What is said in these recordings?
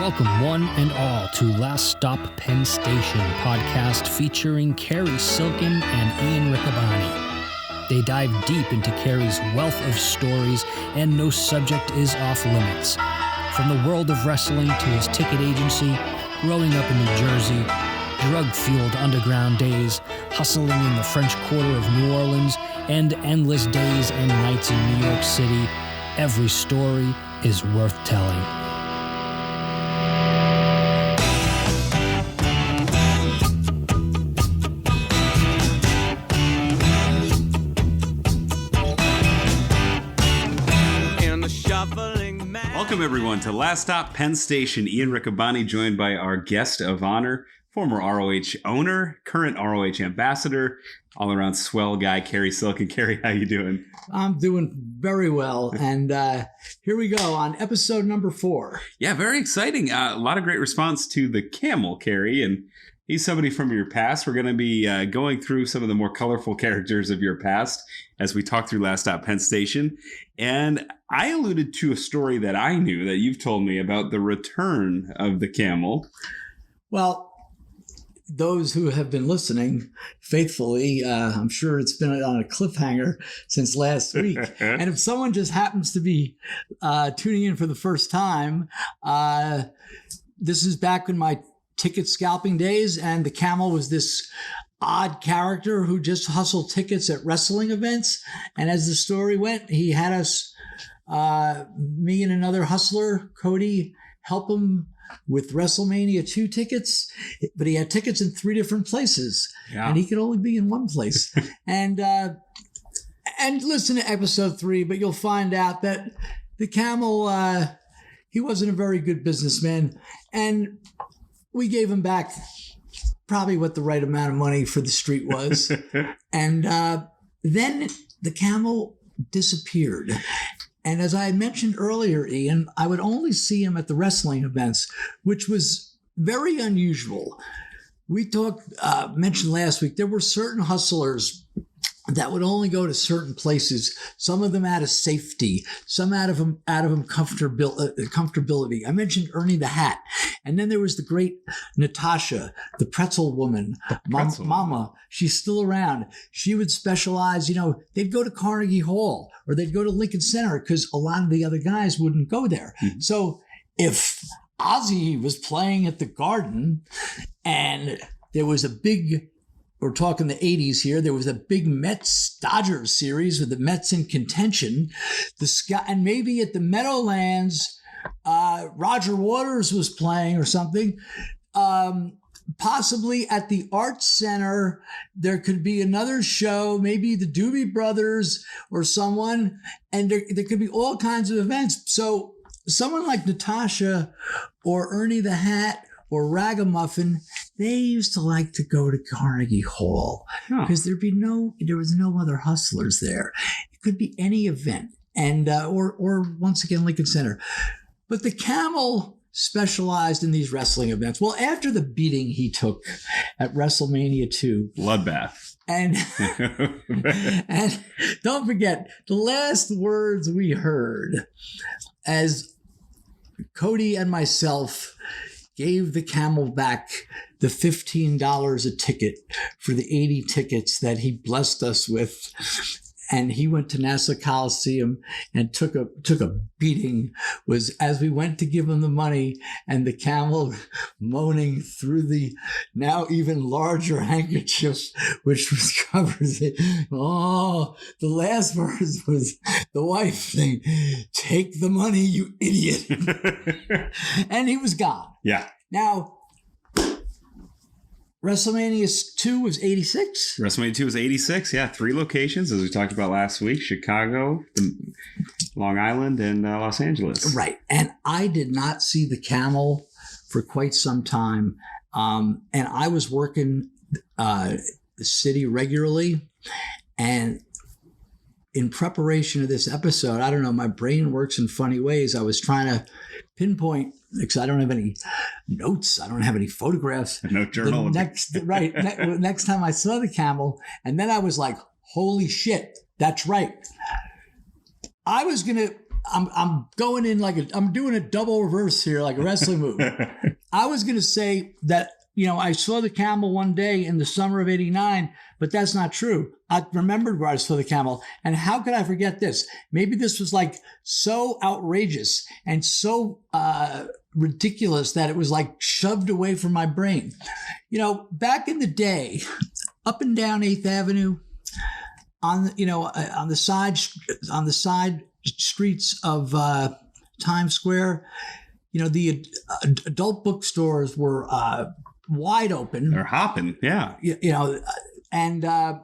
Welcome one and all to Last Stop Penn Station podcast featuring Carrie Silken and Ian Riccaboni. They dive deep into Carrie's wealth of stories, and no subject is off limits. From the world of wrestling to his ticket agency, growing up in New Jersey, drug-fueled underground days, hustling in the French Quarter of New Orleans, and endless days and nights in New York City, every story is worth telling. Welcome, everyone, to Last Stop Penn Station. Ian Riccaboni, joined by our guest of honor, former ROH owner, current ROH ambassador, all-around swell guy, Carrie Silken. Carrie, how you doing? I'm doing very well, and here we go on episode number 4. Yeah, very exciting. A lot of great response to the Camel, Carrie, and he's somebody from your past. We're going to be going through some of the more colorful characters of your past as we talk through Last Stop Penn Station. And I alluded to a story that I knew that you've told me about the return of the Camel. Well, those who have been listening faithfully, I'm sure it's been on a cliffhanger since last week. And if someone just happens to be tuning in for the first time, this is back in my ticket scalping days, and the Camel was this odd character who just hustled tickets at wrestling events. And as the story went, he had us, me and another hustler, Cody, help him with WrestleMania 2 tickets, but he had tickets in 3 different places, and he could only be in one place. And listen to episode 3, but you'll find out that the Camel, he wasn't a very good businessman, and we gave him back probably what the right amount of money for the street was. And then the Camel disappeared. And as I mentioned earlier, Ian, I would only see him at the wrestling events, which was very unusual. We mentioned last week, there were certain hustlers that would only go to certain places, some of them out of safety, some out of comfortability. I mentioned Ernie the Hat. And then there was the great Natasha, the pretzel woman, Mama. She's still around. She would specialize, they'd go to Carnegie Hall or they'd go to Lincoln Center because a lot of the other guys wouldn't go there. Mm-hmm. So if Ozzy was playing at the Garden and there was a big, we're talking the 80s here, there was a big Mets-Dodgers series with the Mets in contention. And maybe at the Meadowlands, Roger Waters was playing or something. Possibly at the Arts Center, there could be another show, maybe the Doobie Brothers or someone, and there could be all kinds of events. So someone like Natasha or Ernie the Hat or Ragamuffin, they used to like to go to Carnegie Hall because there was no other hustlers there. It could be any event, and or once again Lincoln Center. But the Camel specialized in these wrestling events. Well, after the beating he took at WrestleMania 2, bloodbath, and and don't forget the last words we heard as Cody and myself gave the Camel back the $15 a ticket for the 80 tickets that he blessed us with. And he went to Nassau Coliseum and took a beating. Was as we went to give him the money, and the Camel moaning through the now even larger handkerchief, which was covers it. Oh, the last verse was the wife thing. Take the money, you idiot. And he was gone. Yeah. Now, WrestleMania 2 was 86? WrestleMania 2 was 86, yeah. 3 locations, as we talked about last week. Chicago, Long Island, and Los Angeles. Right. And I did not see the Camel for quite some time. And I was working the city regularly. And in preparation of this episode, I don't know, my brain works in funny ways. I was trying to pinpoint, because I don't have any notes. I don't have any photographs. No journal. Next time I saw the Camel, and then I was like, holy shit, that's right. I was going to I'm going in I'm doing a double reverse here, like a wrestling move. I was going to say that, I saw the camel one day in the summer of '89, but that's not true. I remembered where I saw the camel. And how could I forget this? Maybe this was like so outrageous and so ridiculous that it was like shoved away from my brain. Back in the day, up and down 8th Avenue, on the side streets of Times Square, the adult bookstores were wide open. They're hopping, yeah. And I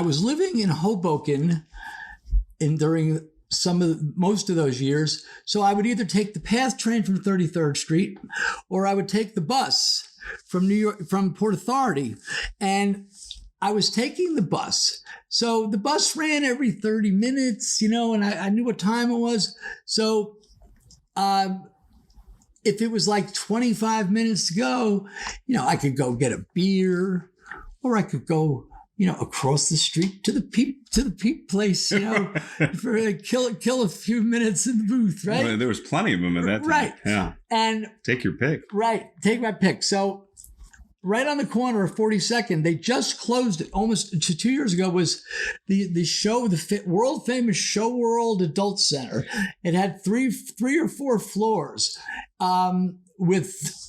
was living in Hoboken during most of those years. So I would either take the PATH train from 33rd Street, or I would take the bus from New York, from Port Authority. And I was taking the bus. So the bus ran every 30 minutes, and I knew what time it was. So if it was like 25 minutes to go, I could go get a beer, or I could go, across the street to the peep place, for kill a few minutes in the booth, right? Well, there was plenty of them at that time. Right. Yeah. And take your pick. Right. Take my pick. So right on the corner of 42nd, they just closed it almost 2 years ago, was the show, the world famous Show World Adult Center. It had three or four floors with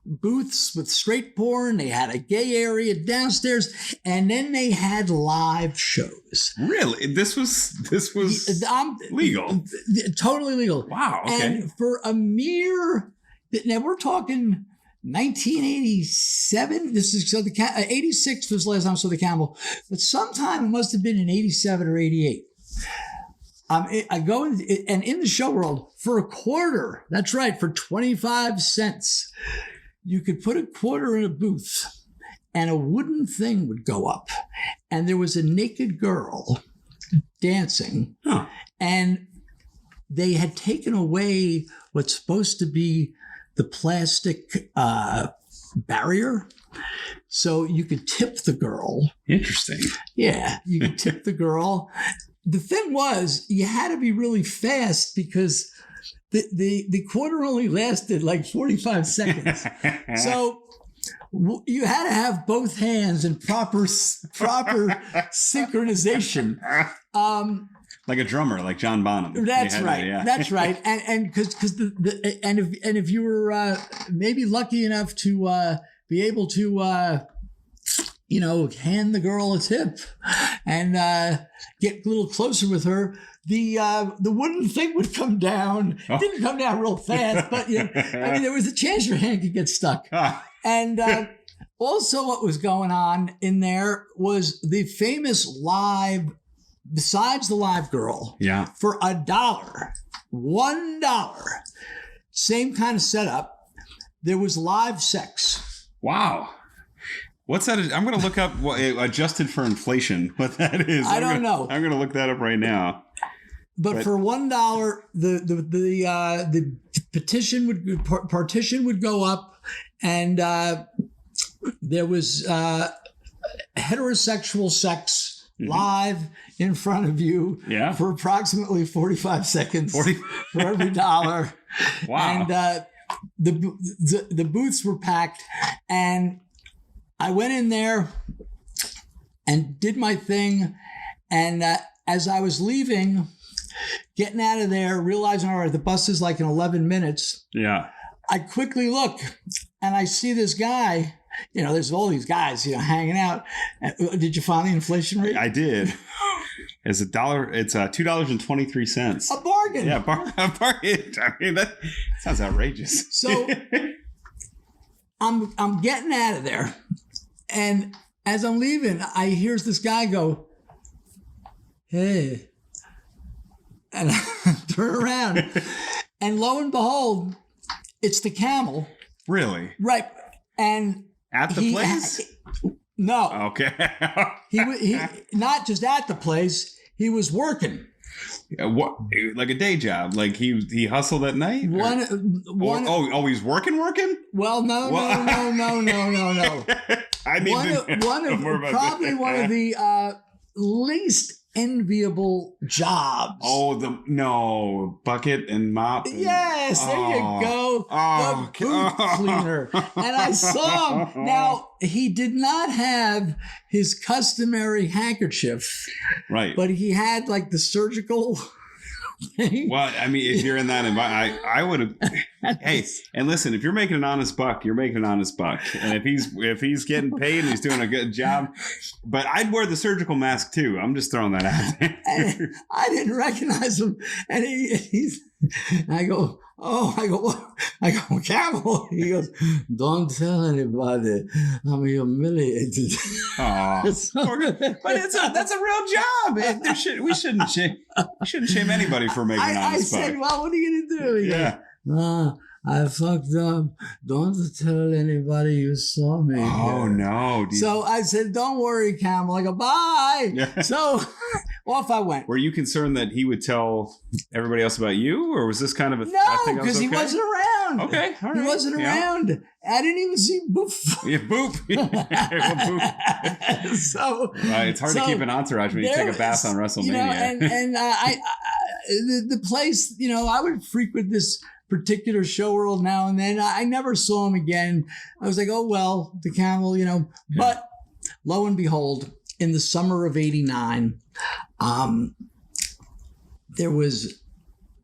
booths with straight porn. They had a gay area downstairs, and then they had live shows. Really? This was legal. Totally legal. Wow. Okay. And for a mere, now we're talking 1987. This is 86 was the last time I saw the camel, but sometime it must have been in 87 or 88. I go in, and in the Show World for a quarter. That's right, for 25 cents. You could put a quarter in a booth and a wooden thing would go up, and there was a naked girl dancing. Huh. And they had taken away what's supposed to be the plastic barrier, so you could tip the girl. Interesting. Yeah, you could tip the girl. The thing was, you had to be really fast because the quarter only lasted like 45 seconds. So you had to have both hands in proper synchronization. Like a drummer, like John Bonham. That's right. Yeah. That's right. And because if you were maybe lucky enough to be able to hand the girl a tip and get a little closer with her, the wooden thing would come down. It didn't come down real fast, but there was a chance your hand could get stuck. And also, what was going on in there was the famous live. Besides the live girl, for $1, same kind of setup, there was live sex. Wow. What's that? I'm going to look up adjusted for inflation, what that is. I don't know. I'm going to look that up right now. But for $1, the partition would go up, and there was heterosexual sex live in front of you for approximately 45 seconds for every $1. Wow. And the booths were packed, and I went in there and did my thing. And as I was leaving, getting out of there, realizing, all right, the bus is like in 11 minutes. Yeah. I quickly look and I see this guy. There's all these guys, hanging out. Did you find the inflation rate? I did. It's $1. It's $2.23. A bargain. Yeah, a bargain. I mean, that sounds outrageous. So I'm getting out of there, and as I'm leaving, I hears this guy go, "Hey," and I turn around, and lo and behold, it's the camel. Really? Right, and. At the place? No. Okay. he not just at the place, he was working. What, like a day job? Like he hustled at night? He's working? Well, no. I need one of the least enviable jobs. Oh, bucket and mop. Yes, there you go. The boot cleaner. And I saw him. Now, he did not have his customary handkerchief. Right. But he had like the surgical thing. Well, I mean, if you're in that environment, I would have. Hey, and listen, if you're making an honest buck, you're making an honest buck. And if he's getting paid and he's doing a good job, but I'd wear the surgical mask too. I'm just throwing that out there. And I didn't recognize him, and I go, Camel. He goes, don't tell anybody. I'm humiliated. Oh, but that's a real job. We shouldn't shame anybody for making an honest buck. I said, well, what are you gonna do? He goes, I fucked up. Don't tell anybody you saw me. Oh, here. No. So I said, don't worry, Camel. I go, bye. Yeah. So off I went. Were you concerned that he would tell everybody else about you? Or was this kind of a No, because he wasn't around. Okay. All right. He wasn't around. I didn't even see Boof. Yeah, Boop. Boop. So it's hard to keep an entourage when you take a bath on WrestleMania. You know, and the place, you know, I would frequent this particular show world now and then. I never saw him again. I was like, oh, well, the Camel, you know. Yeah. But lo and behold, in the summer of '89, there was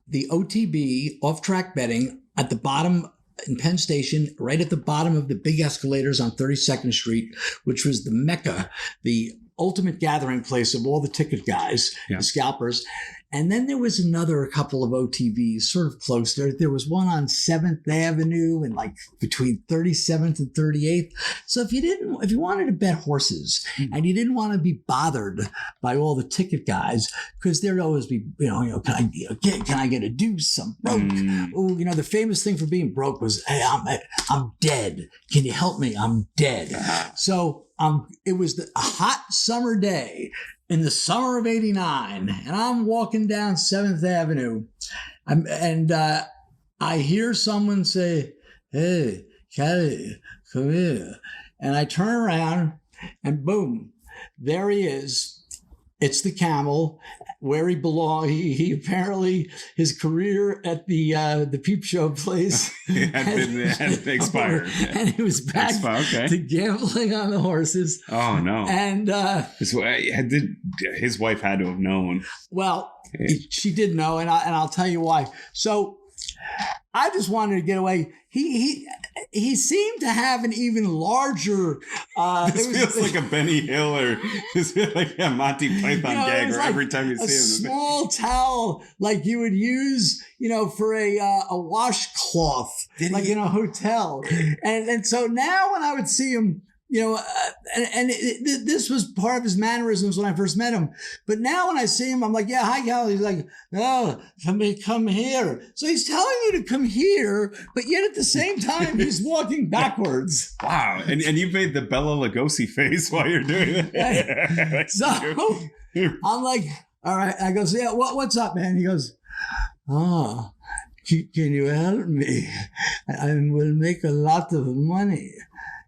the OTB, off-track betting, at the bottom in Penn Station, right at the bottom of the big escalators on 32nd Street, which was the Mecca, the ultimate gathering place of all the ticket guys, the scalpers. And then there was a couple of OTVs sort of close there. There was one on 7th Avenue and like between 37th and 38th. So if you wanted to bet horses and you didn't want to be bothered by all the ticket guys, because there'd always be, can I get a deuce? I'm broke. Oh, the famous thing for being broke was, hey, I'm dead. Can you help me? I'm dead. So it was a hot summer day in the summer of '89, and I'm walking down 7th Avenue, and I hear someone say, hey, Callie, come here. And I turn around, and boom, there he is. It's the Camel, where he belonged. He apparently, his career at the peep show place had expired. And he was back to gambling on the horses. Oh, no. And his wife had to have known. Well, she did know, and I'll tell you why. So I just wanted to get away. He seemed to have an even larger. This feels like a Benny Hill or like a Monty Python gag, or like every time you see him. A small towel like you would use, for a washcloth, in a hotel. And so now when I would see him, this was part of his mannerisms when I first met him. But now when I see him, I'm like, yeah, hi, Cal. He's like, oh, somebody come here. So he's telling you to come here, but yet at the same time, he's walking backwards. Wow. And you made the Bela Lugosi face while you're doing it. So I'm like, all right. I go, yeah, what's up, man? He goes, oh, can you help me? I will make a lot of money.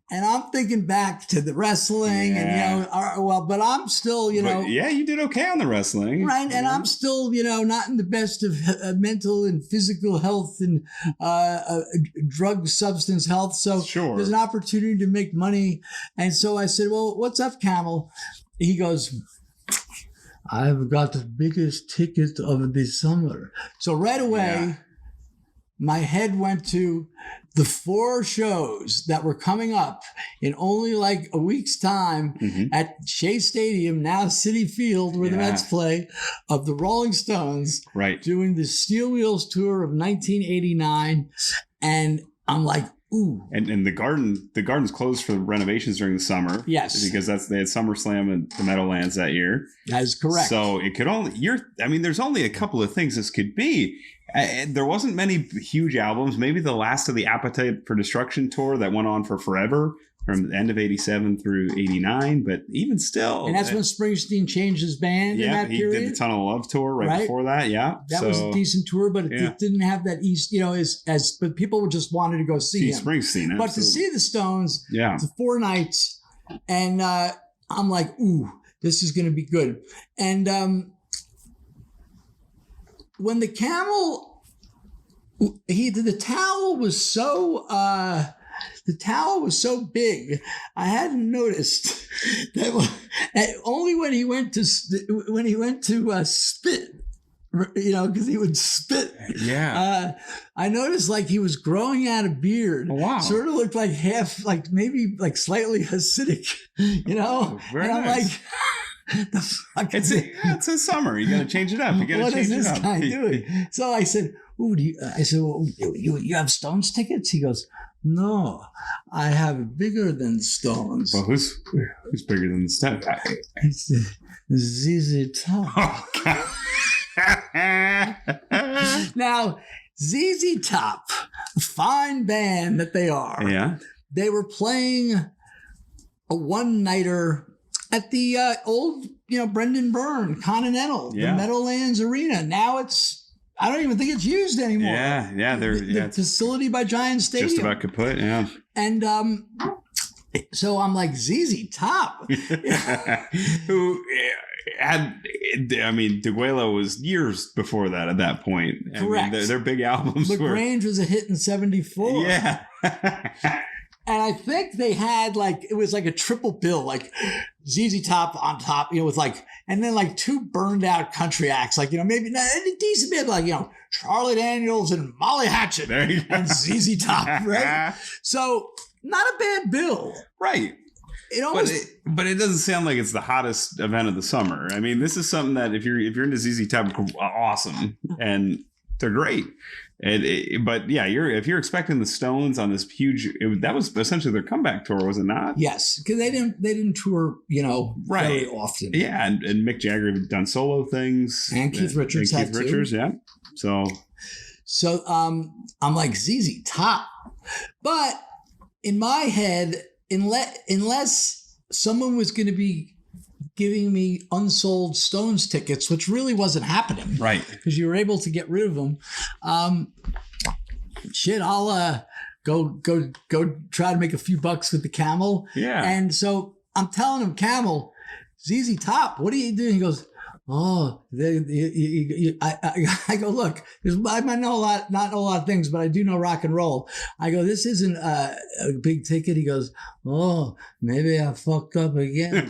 And I'm thinking back to the wrestling and, but I'm still, But, you did okay on the wrestling. Right. And I'm still, not in the best of mental and physical health and drug substance health. So there's an opportunity to make money. And so I said, well, what's up, Camel? He goes, I've got the biggest ticket of the summer. So right away, my head went to the 4 shows that were coming up in only like a week's time at Shea Stadium, now Citi Field, where the Mets play, of the Rolling Stones, doing the Steel Wheels tour of 1989. And I'm like, ooh. And the garden's closed for renovations during the summer. Yes. Because they had SummerSlam and the Meadowlands that year. That is correct. So it could there's only a couple of things this could be. There wasn't many huge albums. Maybe the last of the Appetite for Destruction tour that went on for forever, from the end of '87 through '89. But even still, and that's when Springsteen changed his band. In that period. He did the Tunnel of Love tour right before that. Yeah, that was a decent tour, but it didn't have that but people just wanted to go see him. Springsteen. Absolutely. But to see the Stones, the 4 nights, and I'm like, ooh. this is going to be good. And when the camel, the towel was so big, I hadn't noticed that only when he went to spit, because he would spit. Yeah. I noticed like he was growing out a beard. Oh, wow. Sort of looked like maybe slightly Hasidic, Oh, very and I'm nice. like, the fuck It's a summer. You got to change it up. You got to change it up. What is this guy doing? So I said, "Ooh, I said, well, you have Stones tickets?" He goes, "No, I have bigger than Stones." Well, who's bigger than the Stones? He said, ZZ Top. Oh, God. Now, ZZ Top, fine band that they are. Yeah. They were playing a one-nighter at the old, Brendan Byrne Continental, the Meadowlands Arena. Now I don't even think it's used anymore. Yeah. The facility by Giant Stadium. Just about kaput, yeah. And so I'm like, ZZ Top. Who had, DeGuelo was years before that at that point. Correct. Their big albums LaGrange was a hit in 74. Yeah. And I think they had it was like a triple bill, like ZZ Top on top, with and then two burned out country acts, maybe not a decent bit, Charlie Daniels and Molly Hatchet and ZZ Top, right? So not a bad bill. Right. But it doesn't sound like it's the hottest event of the summer. I mean, this is something that if you're into ZZ Top, awesome, and they're great. But yeah, if you're expecting the Stones on this huge, that was essentially their comeback tour, was it not? Yes, because they didn't tour, very often. Yeah, and Mick Jagger had done solo things, and Keith Richards had too. Yeah. So I'm like ZZ Top, but in my head, unless someone was going to be giving me unsold Stones tickets, which really wasn't happening, right? Because you were able to get rid of them. I'll go try to make a few bucks with the Camel. Yeah. And so I'm telling him, Camel, ZZ Top, what are you doing? He goes, "Oh, I go, look, I might know not know a lot of things, but I do know rock and roll." I go, "This isn't a big ticket." He goes, "Oh, maybe I fucked up again.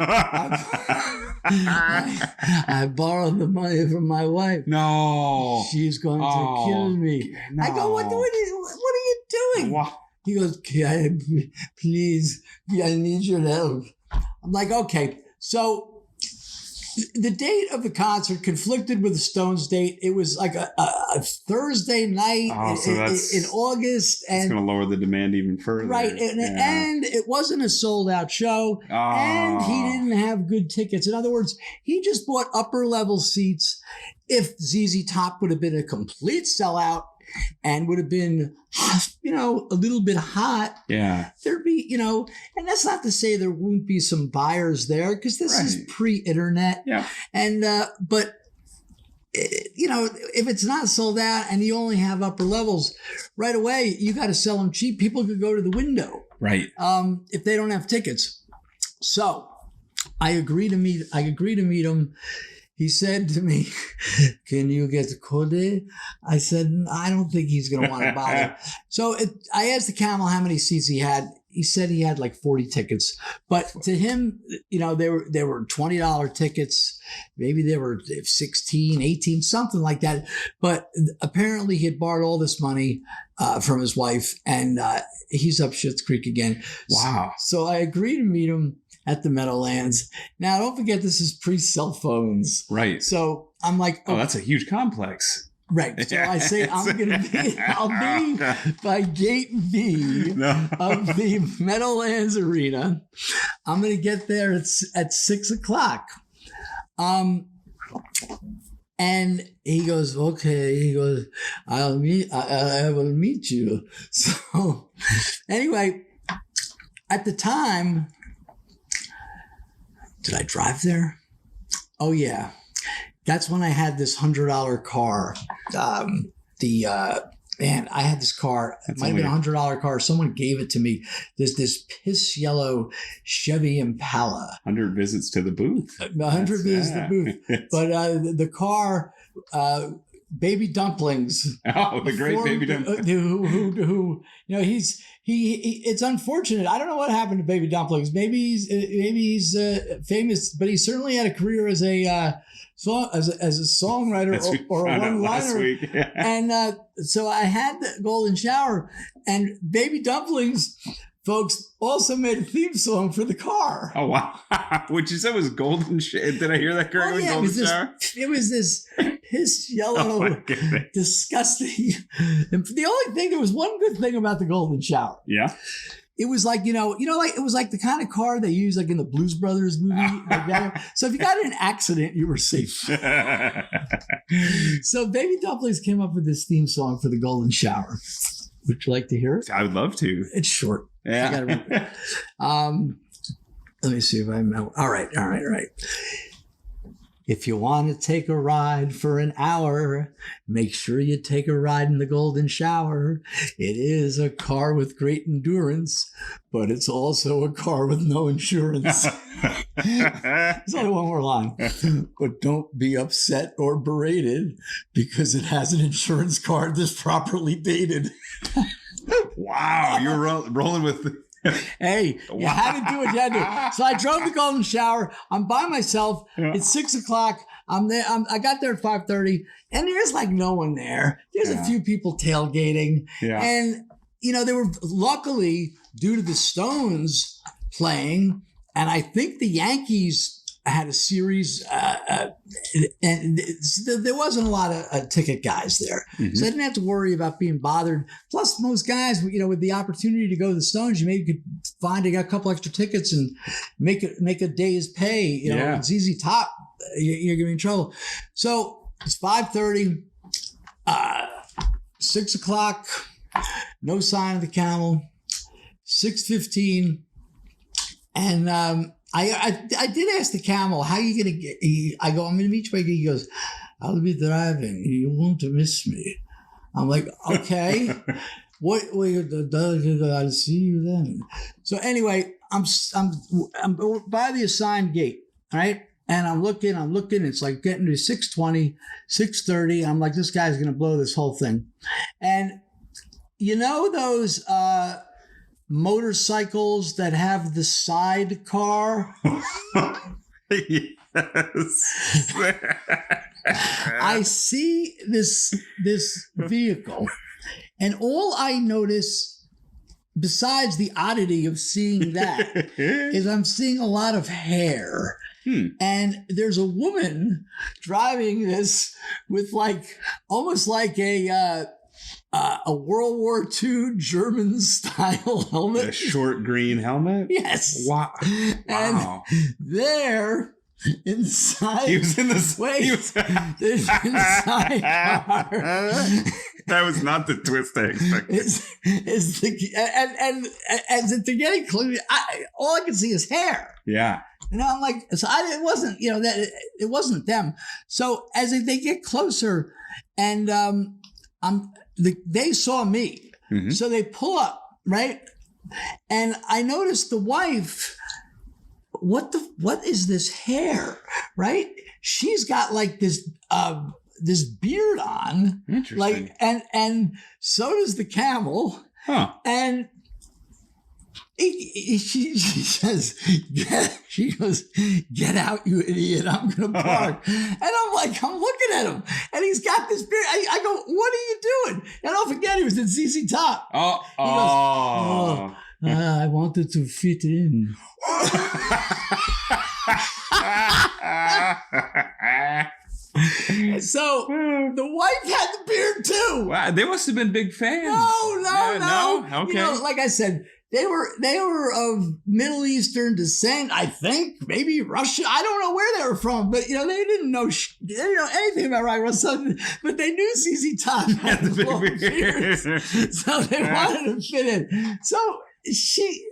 I borrowed the money from my wife. No. She's going to kill me." No. I go, what are you doing?" Wow. He goes, "Please, I need your help." I'm like, okay. So the date of the concert conflicted with the Stones date. It was like a Thursday night in August. And it's going to lower the demand even further. Right. And it wasn't a sold out show. Oh. And he didn't have good tickets. In other words, he just bought upper level seats. If ZZ Top would have been a complete sellout and would have been, a little bit hot. Yeah. There'd be, and that's not to say there won't be some buyers there, because this is pre-internet. Yeah. And, but, if it's not sold out and you only have upper levels, right away, you got to sell them cheap. People could go to the window. Right. If they don't have tickets. So I agree to meet him. He said to me, "Can you get code?" I said, "I don't think he's going to want to bother." So I asked the Camel how many seats he had. He said he had 40 tickets. But to him, they were $20 tickets. Maybe they were 16, 18, something like that. But apparently he had borrowed all this money from his wife, and he's up Schitt's Creek again. Wow. So I agreed to meet him at the Meadowlands. Now, don't forget, this is pre-cell phones. Right. So I'm like, oh, that's a huge complex. Right. So I say I'll be by gate B of the Meadowlands Arena. I'm going to get there at 6:00. And he goes, "Okay." He goes, I will meet you. So anyway, at the time, did I drive there? Oh, yeah. That's when I had this $100 car, the man, I had this car. It might have been a $100 car. Someone gave it to me. This piss yellow Chevy Impala. 100 visits to the booth. 100 visits to the booth. But the car, Baby Dumplings. Oh, the great Baby Dumplings. Who he it's unfortunate. I don't know what happened to Baby Dumplings. Maybe he's famous, but he certainly had a career as a songwriter or a one-liner. Yeah. And so I had the Golden Shower, and Baby Dumplings, folks, also made a theme song for the car. Oh, wow. What you said was Golden Shower. Did I hear that correctly? Oh, yeah, Golden Shower? It was this piss yellow, disgusting. And the only thing, there was one good thing about the Golden Shower. Yeah. It was like, like it was like the kind of car they use like in the Blues Brothers movie. So if you got in an accident, you were safe. So Baby Dumplings came up with this theme song for the Golden Shower. Would you like to hear it? I would love to. It's short. Yeah. I gotta remember. Let me see if I know. All right. If you want to take a ride for an hour, make sure you take a ride in the Golden Shower. It is a car with great endurance, but it's also a car with no insurance. There's only one more line. But don't be upset or berated because it has an insurance card that's properly dated. Wow, you're rolling with... Hey, you had to do what you had to do. So I drove the Golden Shower. I'm by myself. Yeah. It's 6:00. I'm there. I got there at 5:30, and there's like no one there. There's a few people tailgating, and they were luckily, due to the Stones playing, and I think the Yankees had a series, and there wasn't a lot of ticket guys there. Mm-hmm. So I didn't have to worry about being bothered. Plus, most guys, with the opportunity to go to the Stones, you maybe could find a couple extra tickets and make a day's pay. It's ZZ Top. You're going to be in trouble. So it's 5:30, 6:00, no sign of the Camel, 6:15, and I did ask the Camel, how are you going to get, I go, I'm going to meet you. He goes, I'll be driving. You won't miss me. I'm like, okay. I'll see you then. So anyway, I'm by the assigned gate, right? And I'm looking, it's like getting to 6:20, 6:30. I'm like, this guy's going to blow this whole thing. And those, motorcycles that have the sidecar. Yes. I see this vehicle, and all I notice, besides the oddity of seeing that, is I'm seeing a lot of hair. And there's a woman driving this with almost like a World War II German style helmet. A short green helmet? Yes. Wow. And there, inside. He was in this. Wait. There's inside car. That was not the twist I expected. And as they're getting close, all I can see is hair. Yeah. I'm like, so it wasn't, it wasn't them. So as they get closer, and they saw me. Mm-hmm. So they pull up, right? And I noticed the wife, what is this hair, right? She's got this beard on. Interesting. And so does the Camel. Huh. And she says, she goes, get out, you idiot, I'm going to park. And I'm looking at him, and he's got this beard. I go, what are you doing? And don't forget, he was in ZZ Top. I wanted to fit in. So the wife had the beard too. Wow, they must have been big fans. No. Okay. Like I said, they were of Middle Eastern descent, I think, maybe Russia. I don't know where they were from, but they didn't know anything about rock and roll. But they knew ZZ Top had the long beards, so they wanted to fit in. So she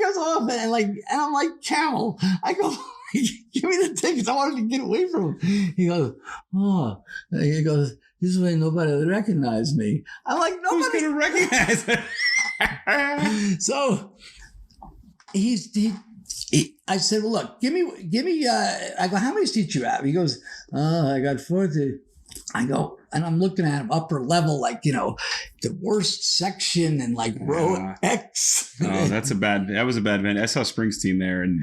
goes off, and I'm like, Camel. I go, give me the tickets. I wanted to get away from him. He goes, this way nobody would recognize me. I'm like, Who's nobody. going to recognize it? So I said, well, look, give me, I go, how many seats you have? He goes, I got 40. I go, and I'm looking at him upper level, like, the worst section and like row X. Oh, that was a bad venue. I saw Springsteen there, and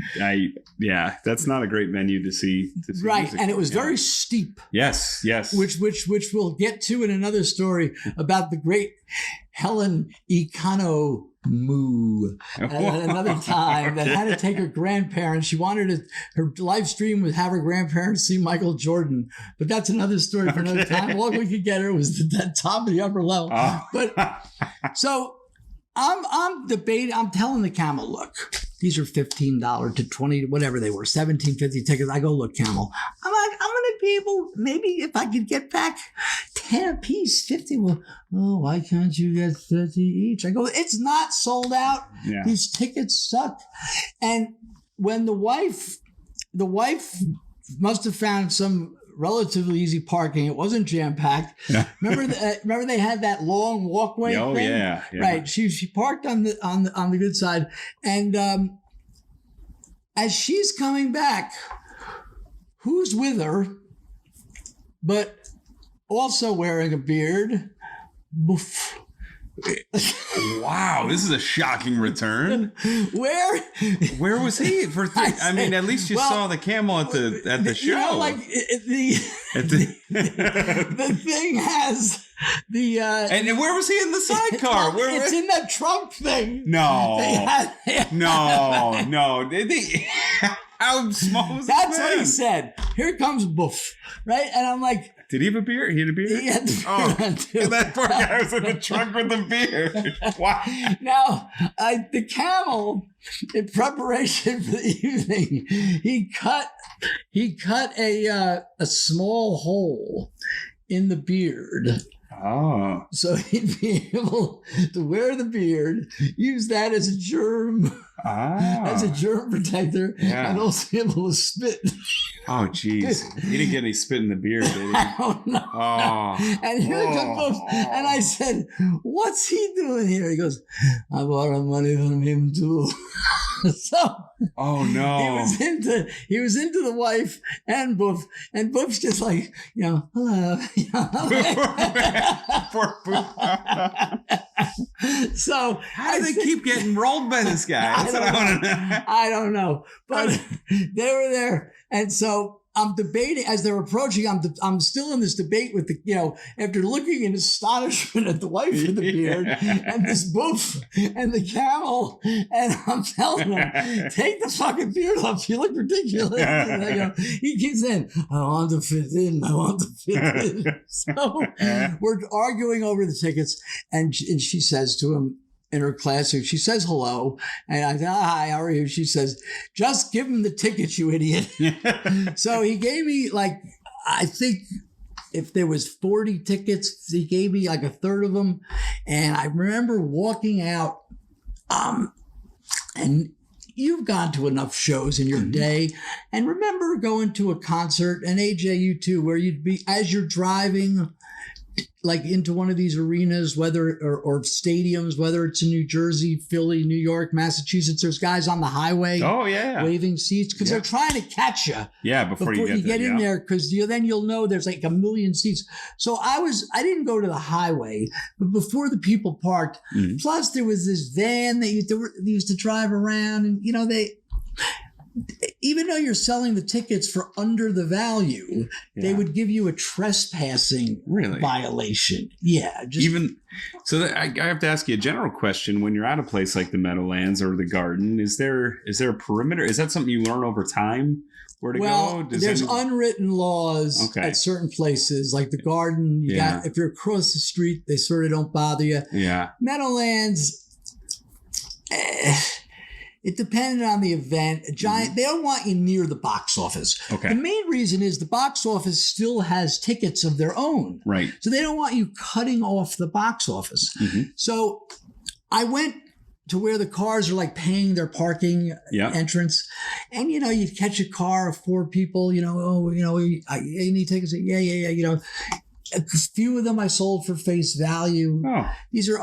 that's not a great venue to see right. music. And it was very steep. Yes. Which we'll get to in another story about the great Helen Econo Moo at another time that had to take her grandparents. She wanted her live stream would have her grandparents see Michael Jordan, but that's another story for another time. All we could get her was the top of the upper level. Oh. But so I'm debating. I'm telling the Camel, look, these are $15 to $20, whatever they were, $17.50 tickets. I go, look, Camel, I'm like, I'm going to be able, maybe if I could get back 10 a piece, 50. Well, why can't you get 30 each? I go, it's not sold out. Yeah. These tickets suck. And when the wife must have found some relatively easy parking. It wasn't jam-packed. Yeah. Remember they had that long walkway thing? Yeah. Right. She parked on the good side. And as she's coming back, who's with her, but also wearing a beard? Boof. Wow, this is a shocking return. Where was he? I mean, at least you saw the Camel at the show. The thing has the and where was he in the sidecar? It's in that trunk thing. No. No. How small was That's what he said. Here comes Boof, right? And I'm like, did he have a beard? He had a beard? He had the beard. That poor guy was in the trunk with the beard. Wow. Now, the Camel, in preparation for the evening, he cut a small hole in the beard. Oh. So he'd be able to wear the beard, use that as a germ protector, and also be able to spit. Oh, jeez. He didn't get any spit in the beard, did he? I don't know. Oh. And here comes, and I said, what's he doing here? He goes, I borrowed money from him too. So oh no, he was into the wife and Boof, and Boof's just like, hello. Poor Boof. So how do they keep getting rolled by this guy? That's what I want to know. I don't know, but they were there, and so I'm debating as they're approaching. I'm still in this debate with after looking in astonishment at the wife with the beard and this Boof and the Camel, and I'm telling him, take the fucking beard off. You look ridiculous. And he keeps saying, I want to fit in. So we're arguing over the tickets, and she says to him, in her classic, she says hello, and I said, hi, how are you? She says, just give him the tickets, you idiot. So he gave me I think if there was 40 tickets, he gave me a third of them. And I remember walking out, and you've gone to enough shows in your day, and remember going to a concert, and AJ, you too, where you'd be, as you're driving into one of these arenas, whether or stadiums, whether it's in New Jersey, Philly, New York, Massachusetts, there's guys on the highway waving seats because they're trying to catch you. Yeah, before you get in there, because then you'll know there's a million seats. So I didn't go to the highway, but before the people parked, plus there was this van that used to drive around, and even though you're selling the tickets for under the value, they would give you a trespassing violation. Yeah. I have to ask you a general question. When you're at a place like the Meadowlands or the Garden, is there a perimeter? Is that something you learn over time? Where to go? There's unwritten laws at certain places, like the Garden. If you're across the street, they sort of don't bother you. Yeah. Meadowlands, it depended on the event. They don't want you near the box office. Okay. The main reason is the box office still has tickets of their own. Right. So they don't want you cutting off the box office. Mm-hmm. So I went to where the cars are paying their parking entrance. And, you'd catch a car of 4 people, you need tickets. Yeah. a few of them I sold for face value. Oh. These are,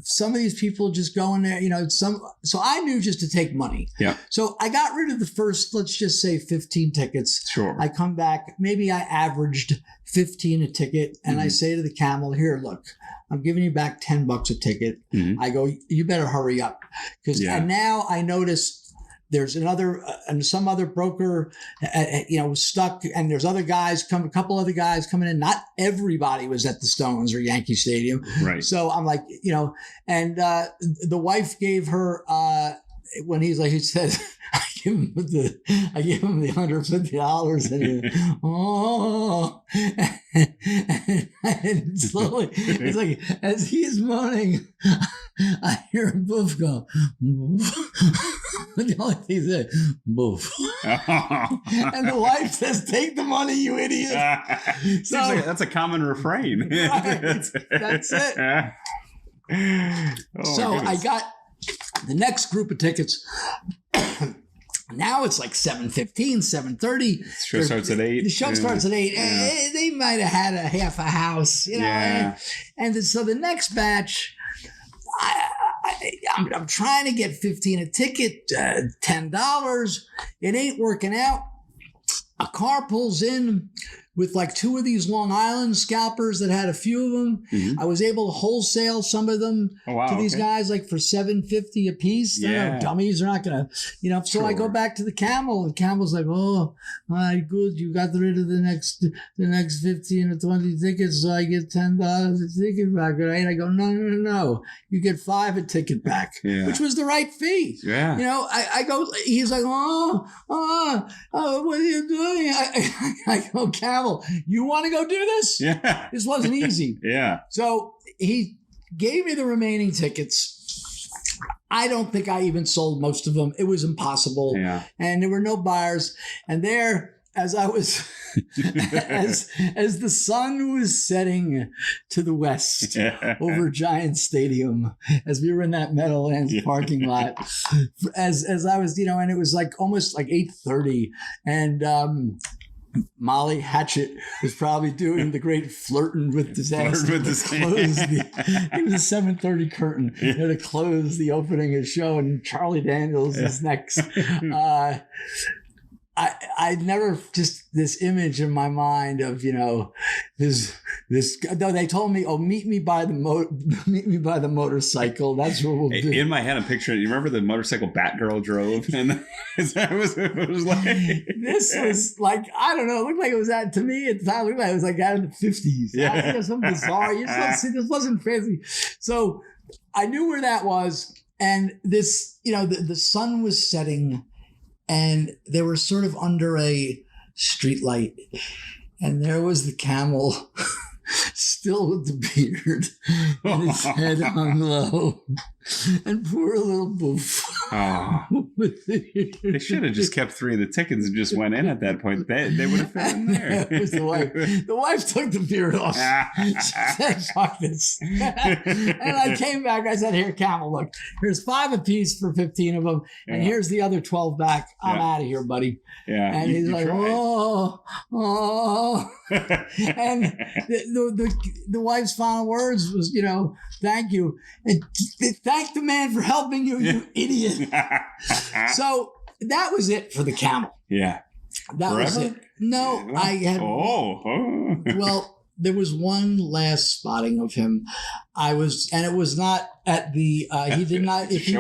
some of these people just go in there, so I knew just to take money. Yeah. So I got rid of the first, let's just say 15 tickets. Sure. I come back, maybe I averaged 15 a ticket, and I say to the Camel, here, look, I'm giving you back $10 a ticket. Mm-hmm. I go, you better hurry up. And now I noticed there's some other broker, was stuck, and there's other guys a couple other guys coming in. Not everybody was at the Stones or Yankee Stadium. Right. So I'm like, and the wife gave her, when he said, I give him the $150 and slowly, it's like, as he's moaning, I hear him boof go, boof. The only thing he said, boof. And the wife says, take the money, you idiot. Seems like that's a common refrain. Right, that's it. So I got the next group of tickets. Now it's like 7:15, 7:30. The show starts at 8. The show starts at 8. Yeah. They might have had a half a house, Yeah. And so the next batch, I'm trying to get 15 a ticket, $10. It ain't working out. A car pulls in with like 2 of these Long Island scalpers that had a few of them. Mm-hmm. I was able to wholesale some of them to these guys like for $7.50 a piece. They're no dummies. They're not gonna, So sure. I go back to the Camel, and Camel's like, "Oh, all right, good. You got rid of the next 15 or 20 tickets, so I get $10 a ticket back." Right? I go, no. You get $5 a ticket back, which was the right fee. Yeah. I go. He's like, oh, what are you doing? I go, Camel, you want to go do this? Yeah. This wasn't easy. Yeah. So he gave me the remaining tickets. I don't think I even sold most of them. It was impossible. Yeah. And there were no buyers. And there, as I was, as the sun was setting to the west over Giant Stadium, as we were in that Meadowlands parking lot, as I was, and it was like almost like 8:30, and Molly Hatchet was probably doing the great flirting with disaster to close it was a 7:30 curtain to close the opening of the show, and Charlie Daniels is next. I never just this image in my mind of this. Though they told me, meet me by the motorcycle. That's what we'll do. In my head, I'm picturing. You remember the motorcycle Batgirl drove, and it was like this was like, I don't know. It looked like it was at, to me at the time. It looked like it was like out of the 50s. Yeah, something bizarre. You just don't see, this wasn't fancy. So I knew where that was, and this, the sun was setting. And they were sort of under a street light. And there was the Camel, still with the beard, and his head hung low. And poor little Boof. Oh. They should have just kept 3 of the tickets and just went in at that point. They would have fit in there. It was the wife. The wife took the beard off. She said, fuck this. And I came back. I said, here, Camel, look, here's 5 apiece for 15 of them. And here's the other 12 back. I'm out of here, buddy. Yeah. And he's like, oh. And the wife's final words was, thank you. And thank the man for helping you, you idiot. So that was it for the Camel. Yeah. That was it. No, I had. Well, there was one last spotting of him. And it was not at the. He did not. If he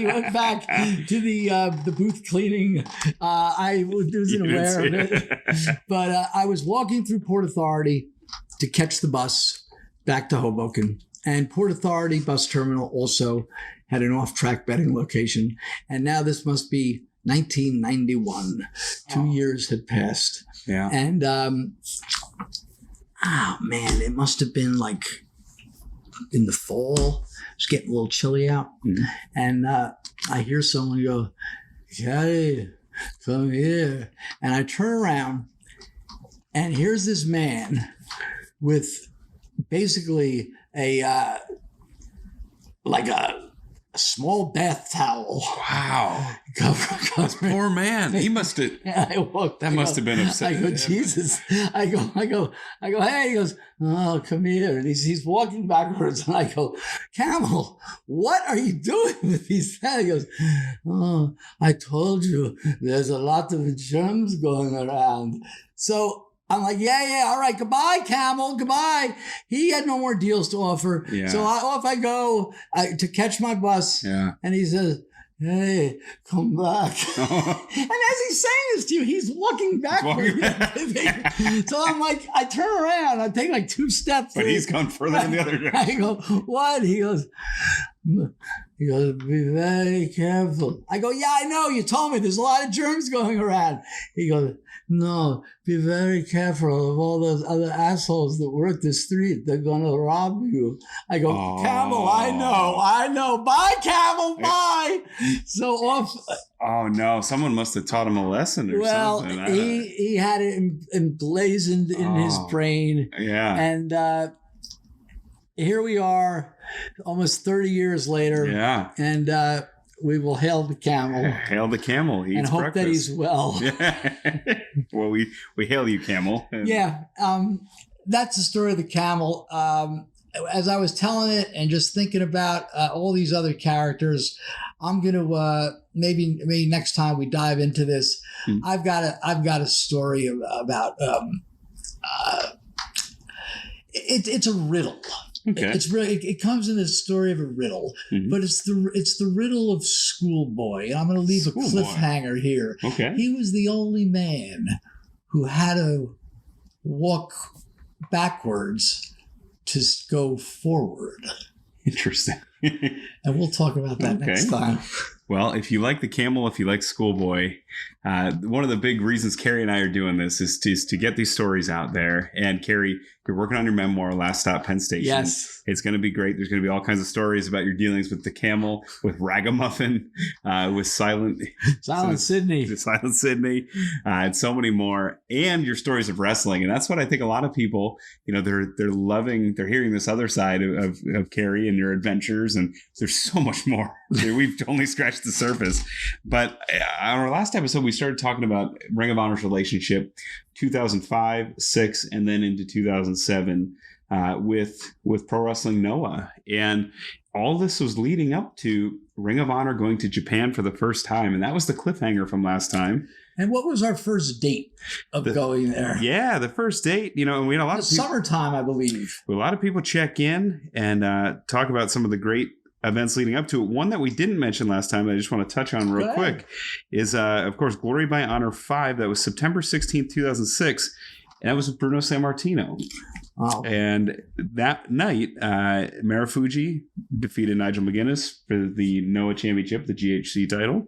went back to the booth cleaning, I wasn't aware of it. But I was walking through Port Authority to catch the bus back to Hoboken. And Port Authority Bus Terminal also had an off-track betting location. And now this must be 1991. 2 years had passed. Yeah. And, it must have been like in the fall. It's getting a little chilly out. Mm-hmm. And I hear someone go, "Caddy, come here." And I turn around, and here's this man with basically a small bath towel. Wow. Cover. Poor man. He must have. That must have been upsetting. I go, Jesus. I go, hey, he goes, oh, come here. And he's walking backwards. And I go, Camel, what are you doing with these things? He goes, oh, I told you there's a lot of germs going around. So I'm like, yeah, all right, goodbye, Camel, goodbye. He had no more deals to offer. Yeah. So off I go to catch my bus. Yeah. And he says, hey, come back. And as he's saying this to you, he's walking backward. So I'm like, I turn around, I take like 2 steps. But he's gone further than the other guy. I go, what? He goes, be very careful. I go, yeah, I know. You told me there's a lot of germs going around. He goes, no, be very careful of all those other assholes that work the street. They're going to rob you. I go, Camel, I know. Bye, Camel, bye. So off. Oh, no. Someone must have taught him a lesson or something. Well, he had it emblazoned in his brain. Yeah. And here we are almost 30 years later. Yeah. And we will hail the Camel. Hail the Camel. He and eats hope breakfast. that he's well. Yeah. Well, we hail you, Camel. Yeah. That's the story of the Camel. As I was telling it and just thinking about all these other characters, I'm going to maybe next time we dive into this, I've got a story about it's a riddle. Okay. It's really it comes in the story of a riddle, but it's the riddle of Schoolboy. And I'm going to leave a cliffhanger here. Okay. He was the only man who had to walk backwards to go forward. Interesting. And we'll talk about that next time. Well, if you like the Camel, if you like Schoolboy, one of the big reasons Carrie and I are doing this is to get these stories out there. And Carrie, you're working on your memoir, Last Stop Penn Station. Yes. It's going to be great. There's going to be all kinds of stories about your dealings with the Camel, with Ragamuffin, with Silent Sydney, and so many more. And your stories of wrestling. And that's what I think a lot of people, they're hearing this other side of Carrie and your adventures. And there's so much more. We've only scratched the surface. But on our last episode, we started talking about Ring of Honor's relationship 2005, 6, and then into 2007 with Pro Wrestling Noah. And all this was leading up to Ring of Honor going to Japan for the first time. And that was the cliffhanger from last time. And what was our first date of going there? Yeah, the first date, and we had a lot of people, summertime, I believe. A lot of people check in and talk about some of the great events leading up to it. One that we didn't mention last time, I just want to touch on real quick, is, of course, Glory by Honor 5. That was September 16th, 2006. And that was with Bruno Sammartino. Wow. And that night, Marufuji defeated Nigel McGuinness for the Noah Championship, the GHC title.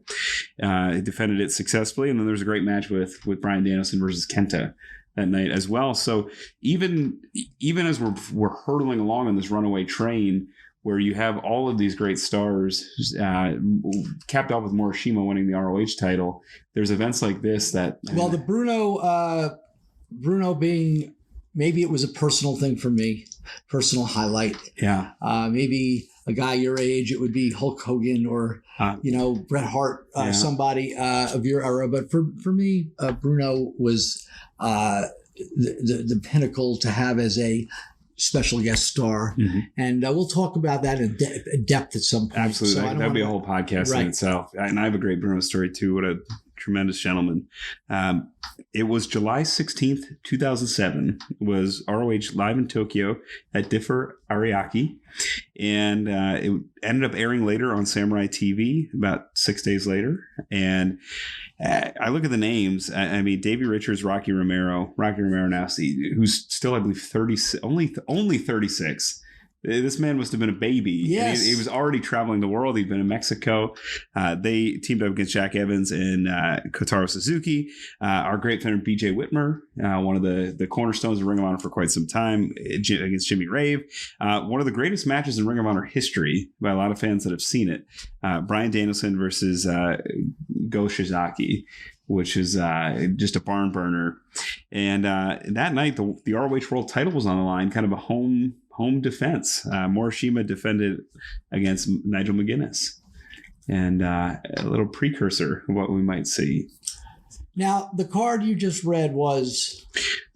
He defended it successfully. And then there was a great match with Bryan Danielson versus Kenta that night as well. So even as we're hurtling along on this runaway train, where you have all of these great stars, capped off with Morishima winning the ROH title, there's events like this that... Well, the Bruno being... Maybe it was a personal thing for me, personal highlight. Yeah. Maybe a guy your age, it would be Hulk Hogan or, Bret Hart, somebody of your era. But for me, Bruno was the pinnacle to have as a special guest star. Mm-hmm. And we'll talk about that in depth at some point. Absolutely. So that'd be a whole podcast in itself. And I have a great Bruno story too. What a tremendous gentleman. It was July 16th, 2007. It was ROH live in Tokyo at Differ Ariake. And it ended up airing later on Samurai TV about 6 days later. And I look at the names. I mean, Davey Richards, Rocky Romero now, who's still, I believe, 30, only 36. This man must have been a baby. Yes. He was already traveling the world. He'd been in Mexico. They teamed up against Jack Evans and Kotaro Suzuki. Our great friend BJ Whitmer, one of the cornerstones of Ring of Honor for quite some time, against Jimmy Rave. One of the greatest matches in Ring of Honor history by a lot of fans that have seen it. Bryan Danielson versus Go Shizaki, which is just a barn burner. And that night, the ROH World title was on the line, kind of a home home defense. Morishima defended against Nigel McGuinness. And a little precursor of what we might see. Now, the card you just read was?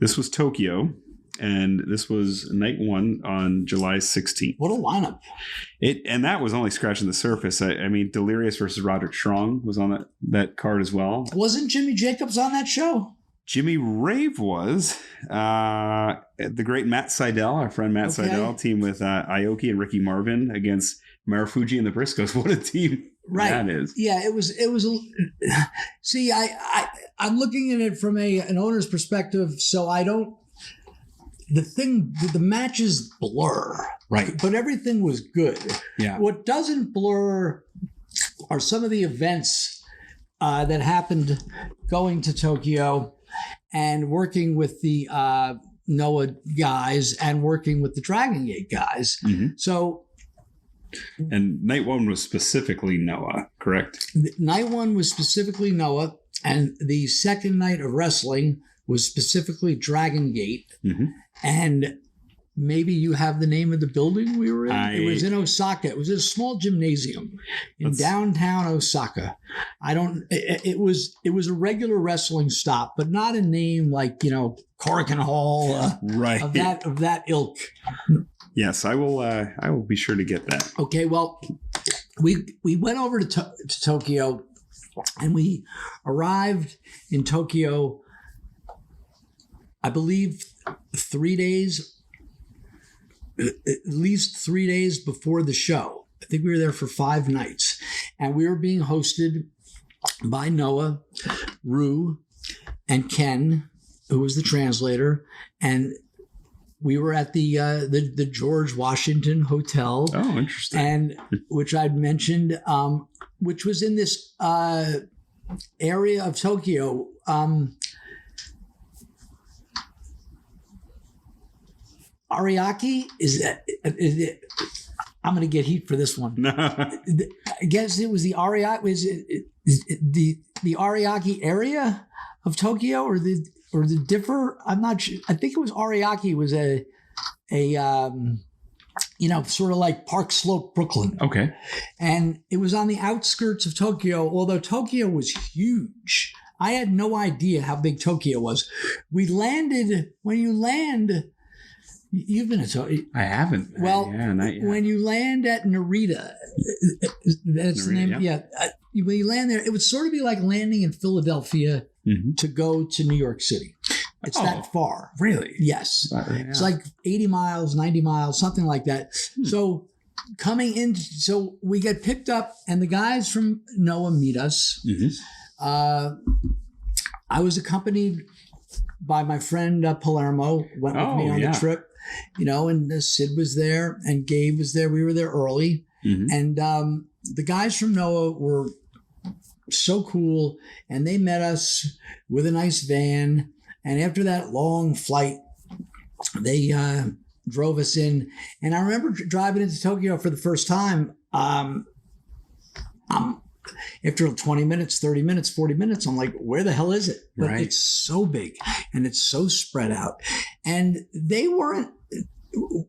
This was Tokyo, and this was night 1 on July 16th. What a lineup. And that was only scratching the surface. I mean, Delirious versus Roderick Strong was on that card as well. Wasn't Jimmy Jacobs on that show? Jimmy Rave was. The great Matt Seidel, our friend Matt Seidel, team with Aoki and Ricky Marvin against Marufuji and the Briscoes. What a team that is. Yeah, it was. See, I'm looking at it from an owner's perspective, so I don't. The matches blur, right? But everything was good. Yeah. What doesn't blur are some of the events that happened going to Tokyo and working with the Noah guys and working with the Dragon Gate guys. Mm-hmm. So. And night 1 was specifically Noah, correct? Night 1 was specifically Noah, and the second night of wrestling was specifically Dragon Gate. Mm-hmm. And maybe you have the name of the building we were in? It was in Osaka. It was a small gymnasium in downtown Osaka. It was a regular wrestling stop, but not a name like, Corrigan Hall, right? Of that ilk. Yes, I will be sure to get that. Okay, well, we went over to Tokyo, and we arrived in Tokyo, I believe, 3 days, at least 3 days before the show. I think we were there for 5 nights, and we were being hosted by Noah, Rue, and Ken, who was the translator, and we were at the George Washington Hotel. Oh, interesting. And which I'd mentioned, which was in this area of Tokyo. Ariake is it? I'm going to get heat for this one. No. I guess it was the Ariake. Is it the Ariake area of Tokyo or the differ? I'm not sure. I think it was Ariake was a sort of like Park Slope, Brooklyn. Okay. And it was on the outskirts of Tokyo, although Tokyo was huge. I had no idea how big Tokyo was. We landed, when you land, you've been to Tokyo. I haven't. Well, not yet. When you land at Narita, that's the name. Yeah. When you land there, it would sort of be like landing in Philadelphia to go to New York City. It's that far. Really? Yes. Yeah. It's like 80 miles, 90 miles, something like that. So coming in, so we get picked up and the guys from Noah meet us. I was accompanied by my friend Palermo, went with me on the trip, and Sid was there and Gabe was there. We were there early. And the guys from Noah were so cool, and they met us with a nice van. And after that long flight, they drove us in. And I remember driving into Tokyo for the first time. After 20 minutes, 30 minutes, 40 minutes, I'm like, where the hell is it? But it's so big and it's so spread out. And they weren't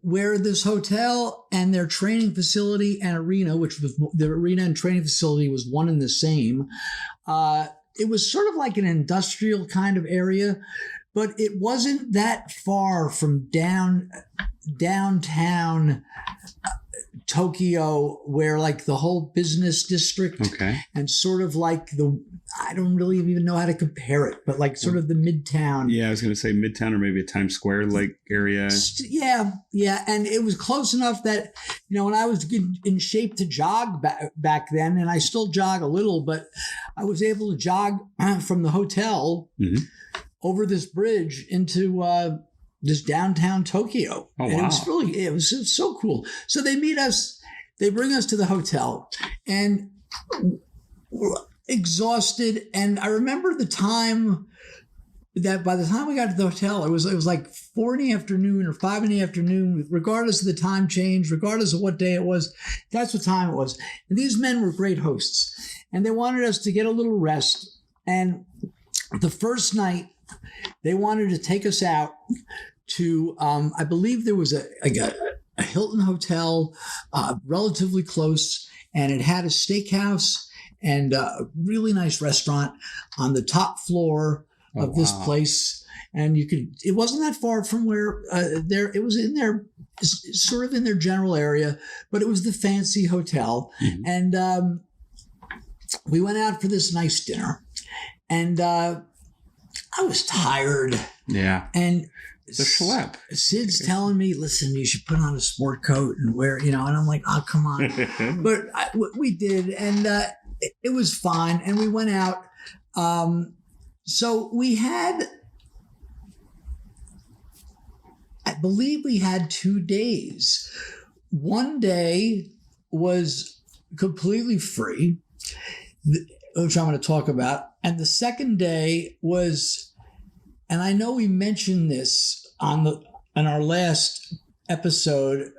where this hotel and their training facility and arena, which was the arena and training facility was one and the same. It was sort of like an industrial kind of area, but it wasn't that far from downtown Tokyo, where like the whole business district and sort of like I don't really even know how to compare it, but like sort of the Midtown. Yeah, I was going to say Midtown or maybe a Times Square like area. Yeah. And it was close enough that, when I was in shape to jog back then, and I still jog a little, but I was able to jog from the hotel over this bridge into this downtown Tokyo. Oh, and wow. it was so cool. So they meet us, they bring us to the hotel, and we're exhausted. And I remember the time that by the time we got to the hotel, it was like 4 in the afternoon or 5 in the afternoon, regardless of the time change, regardless of what day it was. That's what time it was. And these men were great hosts, and they wanted us to get a little rest. And the first night, they wanted to take us out to, I believe there was a a Hilton hotel, relatively close, and it had a steakhouse and a really nice restaurant on the top floor of this place. And it wasn't that far from where it was in their, sort of in their general area, but it was the fancy hotel. Mm-hmm. And we went out for this nice dinner, and I was tired. Yeah. And the schlep. Sid's telling me, listen, you should put on a sport coat and wear, and I'm like, oh, come on. But we did, and it was fine. And we went out. So we had, I believe we had 2 days. One day was completely free, which I'm going to talk about. And the second day was, and I know we mentioned this on our last episode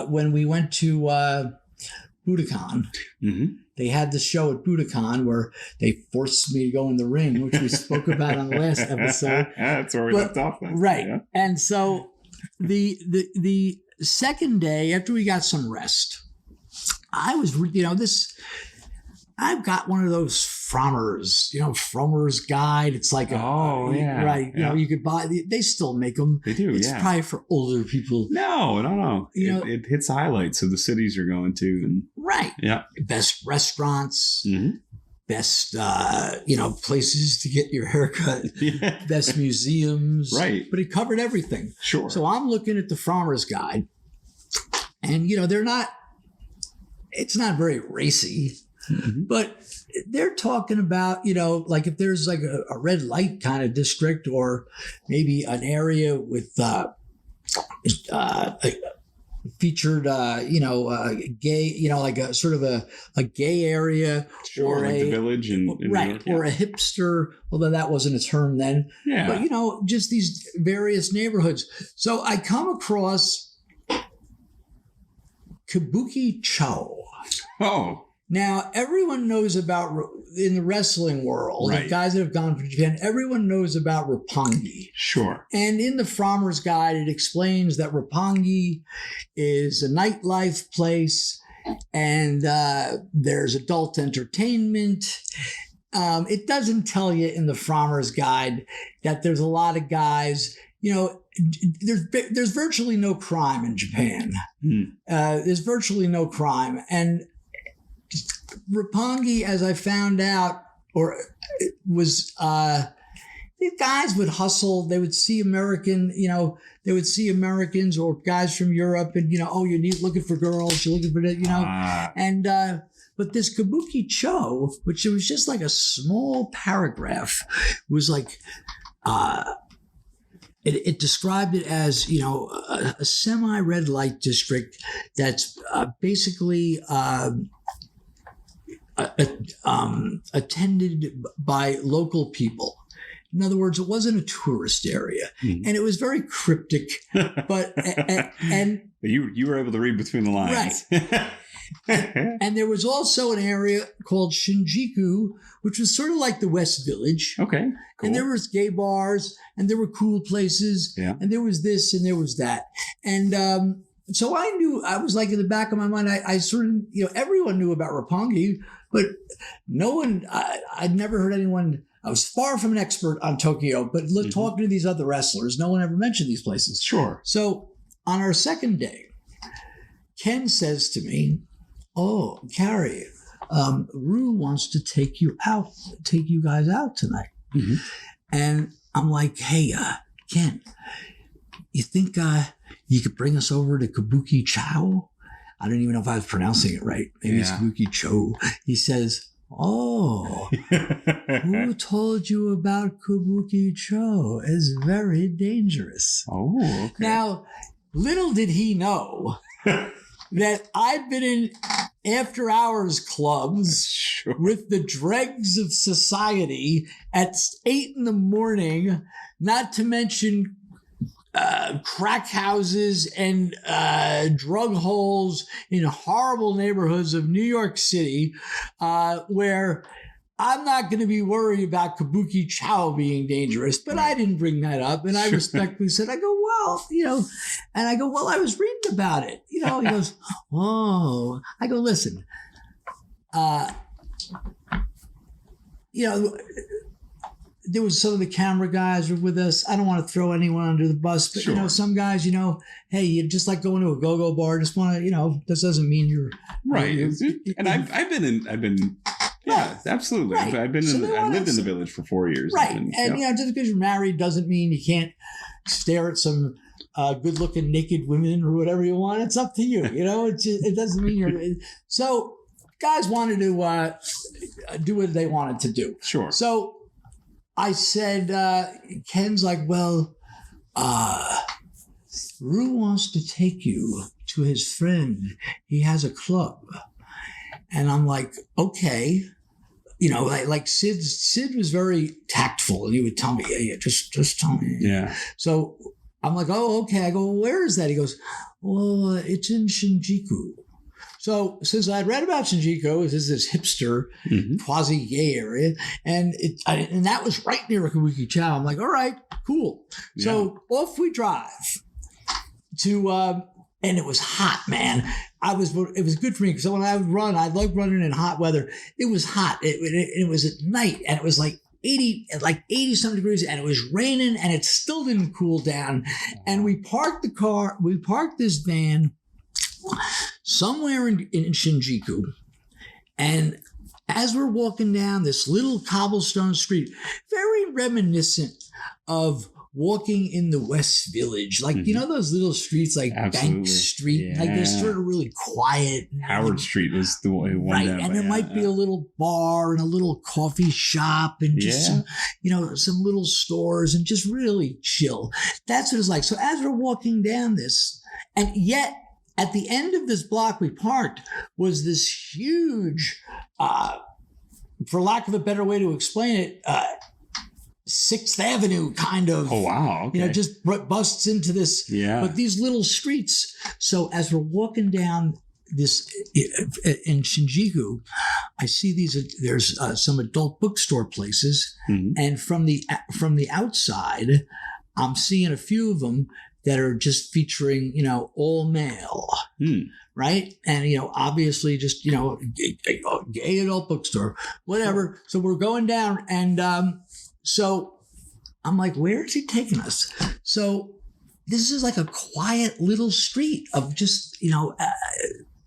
when we went to Budokan. Mm-hmm. They had the show at Budokan where they forced me to go in the ring, which we spoke about on the last episode. That's where we left off. Right. Yeah. And so the second day, after we got some rest, I was, I've got one of those Frommer's, Frommer's Guide. It's like right. Yeah. You could buy. They still make them. They do. It's probably for older people. No. It hits the highlights of the cities you're going to, and right. Yeah. Best restaurants. Mm-hmm. Best, places to get your haircut. Yeah. Best museums. Right. But it covered everything. Sure. So I'm looking at the Frommer's Guide, and they're not. It's not very racy. Mm-hmm. But they're talking about, like if there's like a red light kind of district, or maybe an area with featured, gay, like a sort of a gay area, sure, or like the village in right, or a hipster, although that wasn't a term then. Yeah. But just these various neighborhoods. So I come across Kabuki-cho. Oh. Now, everyone knows about, in the wrestling world, right. The guys that have gone to Japan, everyone knows about Roppongi. Sure. And in the Frommer's Guide, it explains that Roppongi is a nightlife place, and there's adult entertainment. It doesn't tell you in the Frommer's Guide that there's a lot of guys, there's virtually no crime in Japan. There's virtually no crime. And Roppongi, as I found out, was these guys would hustle. They would see Americans or guys from Europe, and you're looking for girls, you're looking for that, and but this Kabuki-cho, which it was just like a small paragraph, was like it described it as a semi-red light district that's basically attended by local people. In other words, it wasn't a tourist area, and it was very cryptic. But and you were able to read between the lines, right? And there was also an area called Shinjuku, which was sort of like the West Village. Okay, cool. And there was gay bars, and there were cool places, and there was this and there was that, and so I knew, I was like in the back of my mind, I sort of, everyone knew about Roppongi, but no one, I'd never heard anyone, I was far from an expert on Tokyo, but talking to these other wrestlers, no one ever mentioned these places. Sure. So on our second day, Ken says to me, oh, Carrie, Rue wants to take you guys out tonight. Mm-hmm. And I'm like, hey, Ken, you think you could bring us over to Kabuki-cho? I don't even know if I was pronouncing it right. Maybe it's Kabuki-cho. He says, oh, who told you about Kabuki-cho? It's very dangerous. Oh, okay. Now, little did he know that I've been in after-hours clubs with the dregs of society at 8 a.m, not to mention crack houses and drug holes in horrible neighborhoods of New York City, where I'm not going to be worried about Kabuki Chow being dangerous, but I didn't bring that up. And I respectfully said, I go, well, and I go, well, I was reading about it. He goes, oh, I go, listen, there was some of the camera guys were with us. I don't want to throw anyone under the bus, but some guys, hey, you just like going to a go-go bar. Just want to, this doesn't mean you're right. And I've been. Yeah, absolutely. Right. I've been I lived in the village for 4 years. Right. And just because you're married doesn't mean you can't stare at some good-looking naked women or whatever you want. It's up to you. It doesn't mean you're. So guys wanted to do what they wanted to do. Sure. So I said, Ken's like, well, Rue wants to take you to his friend. He has a club. And I'm like, okay. Like Sid was very tactful, and he would tell me, yeah, just tell me. Yeah. So I'm like, oh, okay. I go, well, where is that? He goes, well, it's in Shinjuku. So since I'd read about Shinjuku, this is this hipster, quasi-gay area, and that was right near Kabuki Chow. I'm like, all right, cool. Yeah. So off we drive to, and it was hot, man. It was good for me because when I would run, I like running in hot weather. It was hot. It was at night, and it was like 80 some degrees, and it was raining, and it still didn't cool down. And we parked this van somewhere in Shinjuku, and as we're walking down this little cobblestone street, very reminiscent of walking in the West Village, like those little streets like Bank Street, like they're sort of really quiet. Howard Street was the one, right? And there might be a little bar and a little coffee shop and just some little stores and just really chill. That's what it's like. So as we're walking down this, and yet at the end of this block we parked was this huge, for lack of a better way to explain it, 6th Avenue kind of. Oh, wow. Okay. Just busts into this. Yeah. But these little streets. So as we're walking down this in Shinjuku, I see there's some adult bookstore places. And from the outside, I'm seeing a few of them that are just featuring, all male. Right. And, obviously just, gay adult bookstore, whatever. So we're going down and, so I'm like, where is he taking us? So this is like a quiet little street of just,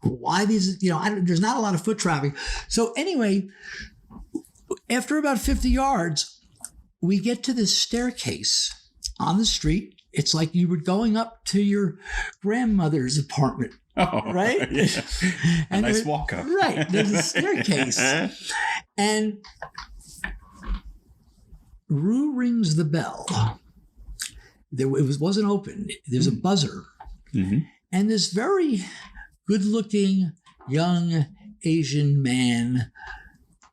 why these, there's not a lot of foot traffic. So anyway, after about 50 yards, we get to this staircase on the street. It's like you were going up to your grandmother's apartment. Oh, right? Yeah. A nice walk up. Right. There's a staircase. And Rue rings the bell. It wasn't open. There's a buzzer. And this very good-looking young Asian man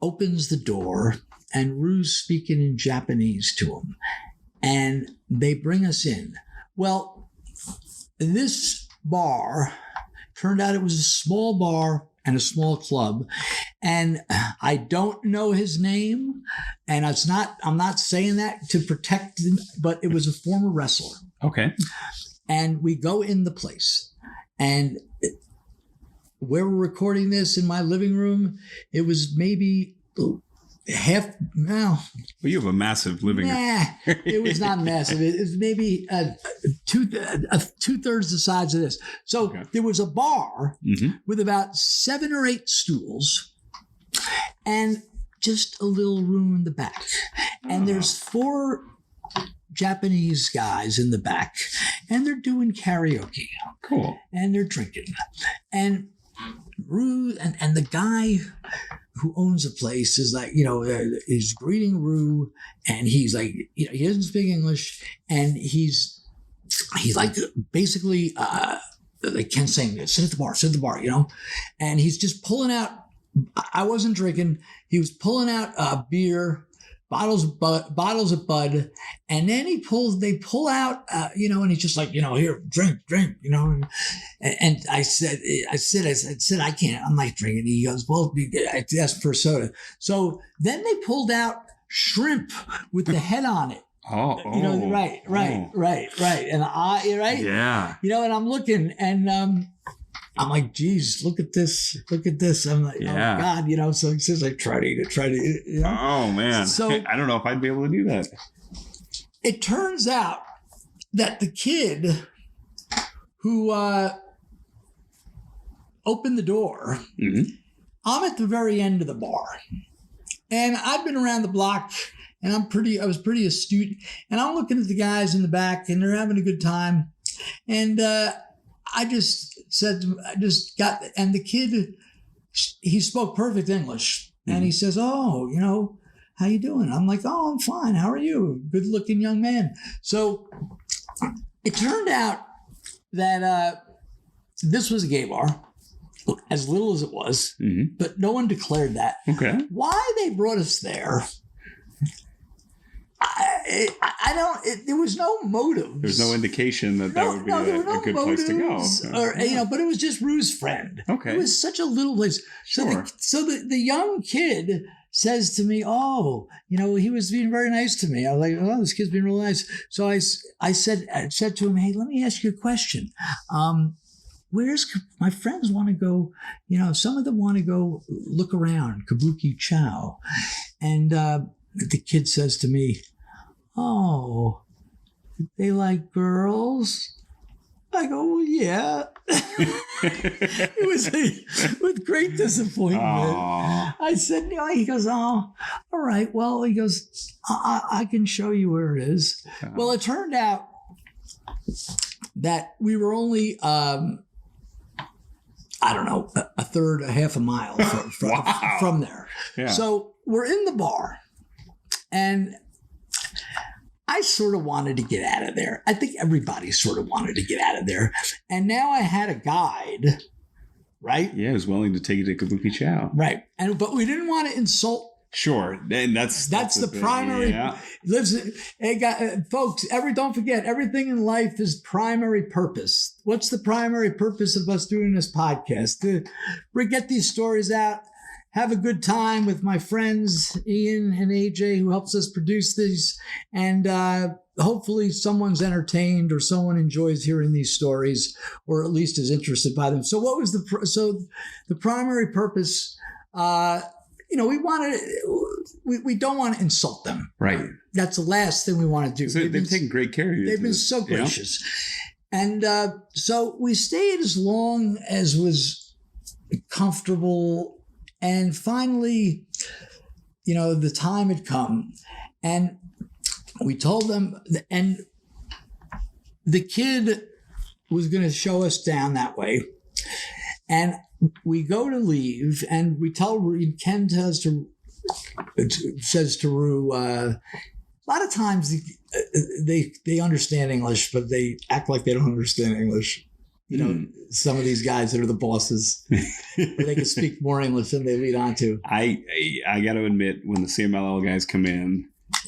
opens the door, and Rue's speaking in Japanese to him. And they bring us in. Well, this bar turned out it was a small bar and a small club. And I don't know his name. And I'm not saying that to protect him, but it was a former wrestler. Okay. And we go in the place. And where we're recording this in my living room, it was maybe half. Well, you have a massive living room. It was not massive. It was maybe two-thirds the size of this. So there was a bar with about 7 or 8 stools and just a little room in the back. And there's 4 Japanese guys in the back, and they're doing karaoke. Cool. And they're drinking. And Rue and the guy who owns the place is like, is greeting Rue, and he's like, he doesn't speak English, and he's like basically like Ken saying, sit at the bar, and he's just pulling out. I wasn't drinking. He was pulling out beer, bottles of Bud, and then they pull out, and he's just like, here, drink, and I said, I can't, I'm not drinking. He goes, well, I asked for a soda. So then they pulled out shrimp with the head on it. Right. And right. Yeah. And I'm looking, and I'm like, geez, look at this. I'm like, yeah. Oh God, so he says, like, try to eat it. Oh man. So I don't know if I'd be able to do that. It turns out that the kid who opened the door, mm-hmm. I'm at the very end of the bar, and I've been around the block, and I was pretty astute, and I'm looking at the guys in the back, and they're having a good time, and I just and the kid, he spoke perfect English, and he says, oh, how you doing? I'm like, oh, I'm fine. How are you? Good looking young man. So it turned out that this was a gay bar, as little as it was, mm-hmm. but no one declared that. Okay. Why they brought us there, I don't. There was no motive. There's no indication that would be a good place to go. Or but it was just Rue's friend. Okay. It was such a little place. Sure. So the young kid says to me, "Oh, he was being very nice to me." I was like, "Oh, this kid's being real nice." So I said to him, "Hey, let me ask you a question. Where's my friends want to go? Some of them want to go look around Kabuki Chow," and the kid says to me, "Oh, they like girls?" I go, "Well, yeah." It was with great disappointment. Aww. I said, he goes, "Oh, all right. Well," he goes, I can show you where it is." Well, it turned out that we were only, I don't know, a half a mile from there. Yeah. So we're in the bar. And I sort of wanted to get out of there. I think everybody sort of wanted to get out of there. And now I had a guide, right? Yeah, who's willing to take you to Kabuki Chow. Right. But we didn't want to insult. Sure. And that's the primary. Yeah. Listen, folks, don't forget, everything in life is primary purpose. What's the primary purpose of us doing this podcast? To get these stories out. Have a good time with my friends, Ian and AJ, who helps us produce these. And hopefully someone's entertained or someone enjoys hearing these stories or at least is interested by them. So what was the primary purpose? We don't want to insult them. Right. That's the last thing we want to do. So they've taken great care of you. They've been so gracious. And so we stayed as long as was comfortable. And finally, the time had come, and we told them, and the kid was going to show us down that way. And we go to leave, and we tell Rue, Ken says to Rue, a lot of times they understand English, but they act like they don't understand English. Some of these guys that are the bosses, where they can speak more English than they lead on to. I got to admit, when the CMLL guys come in,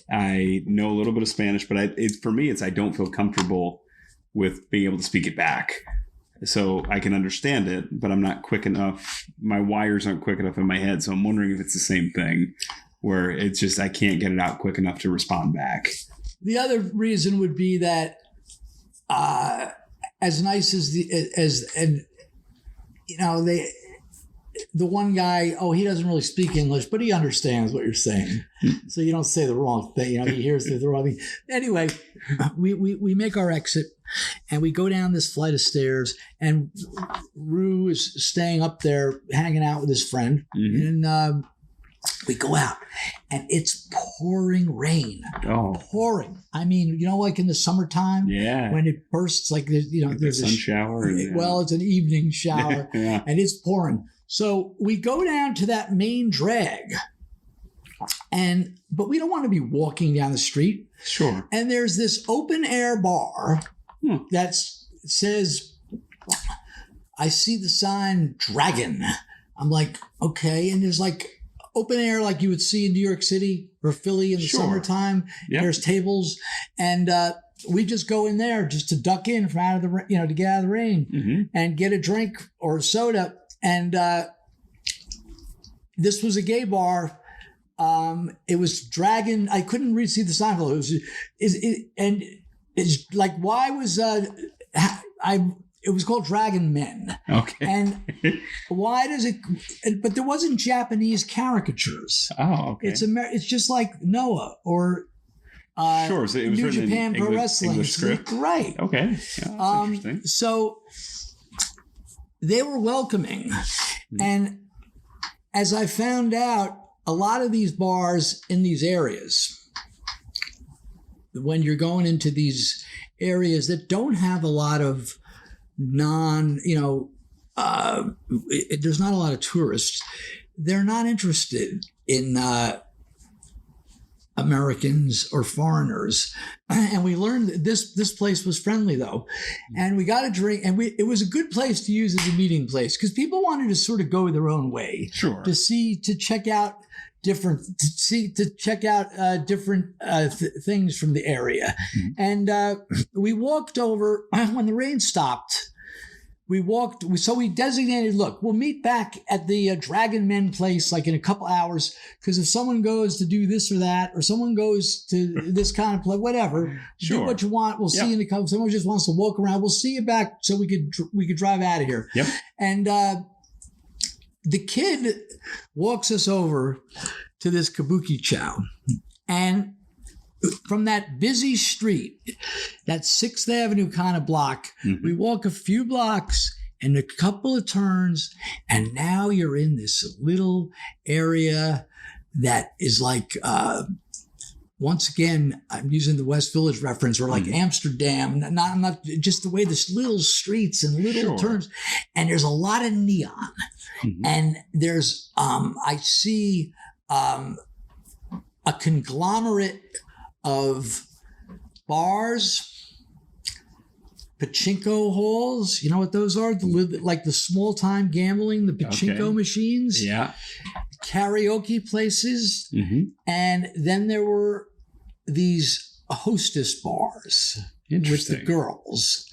I know a little bit of Spanish, but for me, I don't feel comfortable with being able to speak it back. So I can understand it, but I'm not quick enough. My wires aren't quick enough in my head. So I'm wondering if it's the same thing, where it's just I can't get it out quick enough to respond back. The other reason would be that as nice as the one guy, he doesn't really speak English, but he understands what you're saying. So you don't say the wrong thing. He hears the wrong thing. Anyway, we make our exit and we go down this flight of stairs, and Rue is staying up there hanging out with his friend. Mm-hmm. And we go out, and it's pouring rain. Pouring. I mean, like in the summertime, when it bursts, like there's a sun shower. Well, it's an evening shower, and it's pouring. So we go down to that main drag, but we don't want to be walking down the street. Sure. And there's this open air bar that says, I see the sign Dragon. I'm like, okay, and there's like open air like you would see in New York City or Philly in the summertime. Yep. There's tables, and we just go in there just to duck in from out of the, to get out of the rain and get a drink or a soda. And this was a gay bar. It was Dragon. I couldn't really see the sign below. And it's like, why was it was called Dragon Men. Okay. And why does it? But there wasn't Japanese caricatures. Oh, okay. It's just like Noah or. Sure. So it was New Japan Pro Wrestling. English script. Right. Okay. Yeah, that's interesting. So they were welcoming. And as I found out, a lot of these bars in these areas, when you're going into these areas that don't have a lot of there's not a lot of tourists, they're not interested in Americans or foreigners. And we learned that this place was friendly though. And we got a drink, and it was a good place to use as a meeting place because people wanted to sort of go their own way. Sure. To check out different things from the area. And we walked over when the rain stopped. So we designated, look, we'll meet back at the Dragon Men place like in a couple hours, because if someone goes to do this or that, or someone goes to this kind of place, whatever, do what you want. We'll see you in a couple. Someone just wants to walk around. We'll see you back so we could drive out of here. Yep. And the kid walks us over to this kabuki chow, and from that busy street, that 6th Avenue kind of block, we walk a few blocks and a couple of turns, and now you're in this little area that is like, once again, I'm using the West Village reference, or like Amsterdam, not just the way this little streets and little turns, and there's a lot of neon, and there's, I see a conglomerate of bars, pachinko halls. You know what those are? Like the small time gambling, the pachinko machines. Yeah. Karaoke places. And then there were these hostess bars with the girls.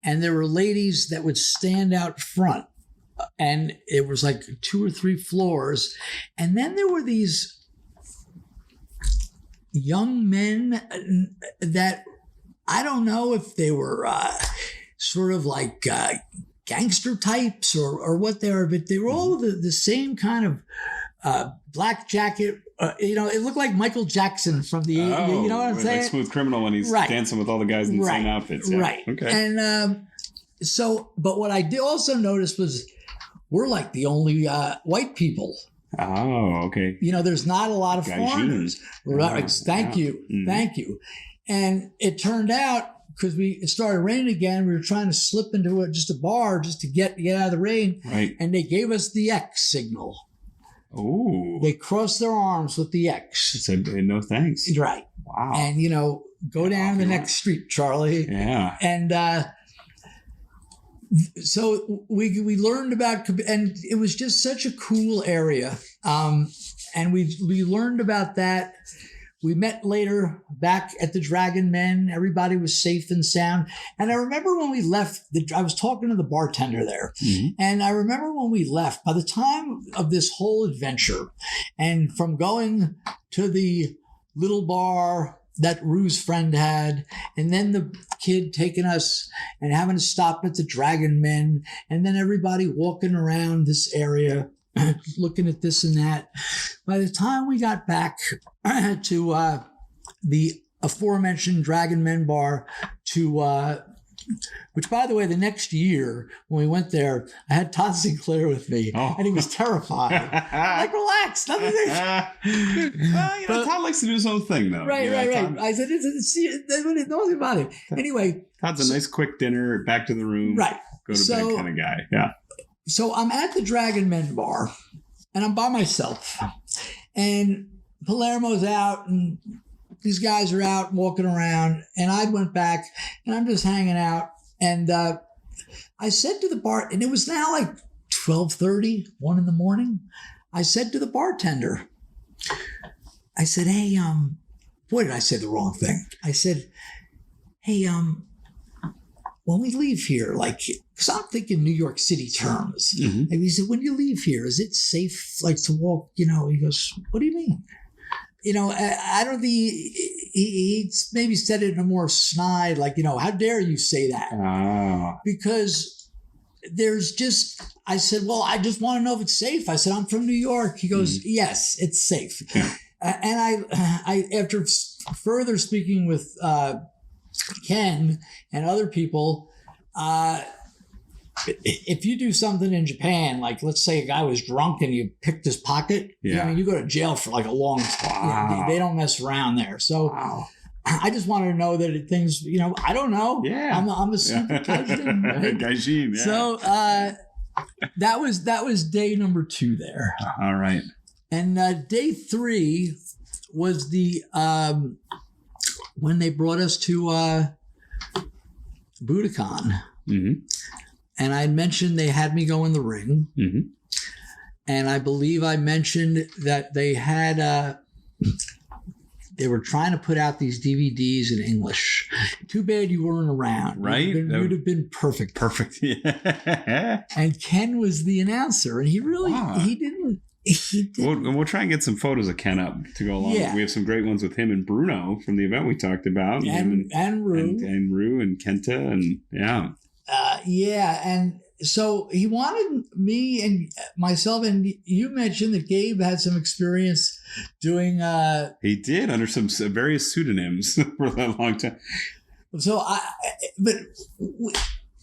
And there were ladies that would stand out front. And it was like 2 or 3 floors. And then there were these young men that I don't know if they were sort of like gangster types or what they were, but they were all the same kind of black jacket. It looked like Michael Jackson from the, you know what I'm saying? Like Smooth Criminal when he's dancing with all the guys in the same outfits. Yeah. Right. Okay. And but what I did also notice was we're like the only white people. Oh, okay. There's not a lot of foreigners. Thank you. And it turned out, because it started raining again, we were trying to slip into just a bar just to get out of the rain. Right. And they gave us the X signal. Oh. They crossed their arms with the X. It said no thanks. Right. Wow. And, go down the next street, Charlie. Yeah. And so we learned about, and it was just such a cool area. And we learned about that. We met later back at the Dragon Men. Everybody was safe and sound. And I remember when we left, I was talking to the bartender there. And I remember when we left, by the time of this whole adventure, and from going to the little bar that Rue's friend had, and then the kid taking us and having to stop at the Dragon Men, and then everybody walking around this area looking at this and that. By the time we got back to the aforementioned Dragon Men bar, which, by the way, the next year when we went there, I had Todd Sinclair with me, and he was terrified. Like, relax, nothing. Todd likes to do his own thing, though. Right. I said, nothing about it. Anyway, Todd's a nice quick dinner, back to the room, go to bed kind of guy. Yeah. So I'm at the Dragon Men bar, and I'm by myself, and Palermo's out, and these guys are out walking around, and I went back, and I'm just hanging out, and I said to the bar, and it was now like 12:30, 1 in the morning. I said to the bartender, I said, hey, boy, did I say the wrong thing? I said, hey, when we leave here, like, because I'm thinking New York City terms. And he said, when you leave here, is it safe, like, to walk? You know, he goes, what do you mean? You know, I don't think he maybe said it in a more snide, like, you know, how dare you say that? Because there's just, I said, well, I just want to know if it's safe. I said, I'm from New York. He goes, yes, it's safe. And I after further speaking with Ken and other people, if you do something in Japan, like let's say a guy was drunk and you picked his pocket, you go to jail for like a long time. They don't mess around there. So I just wanted to know that things, you know, I don't know. Yeah. I'm a super gaijin, right? Gaijin, yeah. So that was day number 2 there. All right. And day 3 was the when they brought us to Budokan. And I mentioned they had me go in the ring. And I believe I mentioned that they had they were trying to put out these DVDs in English. Too bad you weren't around. Right? You'd have been perfect. Perfect. Yeah. And Ken was the announcer, and he really he didn't. We'll try and get some photos of Ken up to go along. Yeah. We have some great ones with him and Bruno from the event we talked about. And Rue. And Rue and Kenta. And yeah. And so he wanted me and myself, and you mentioned that Gabe had some experience doing. He did under some various pseudonyms for that long time. So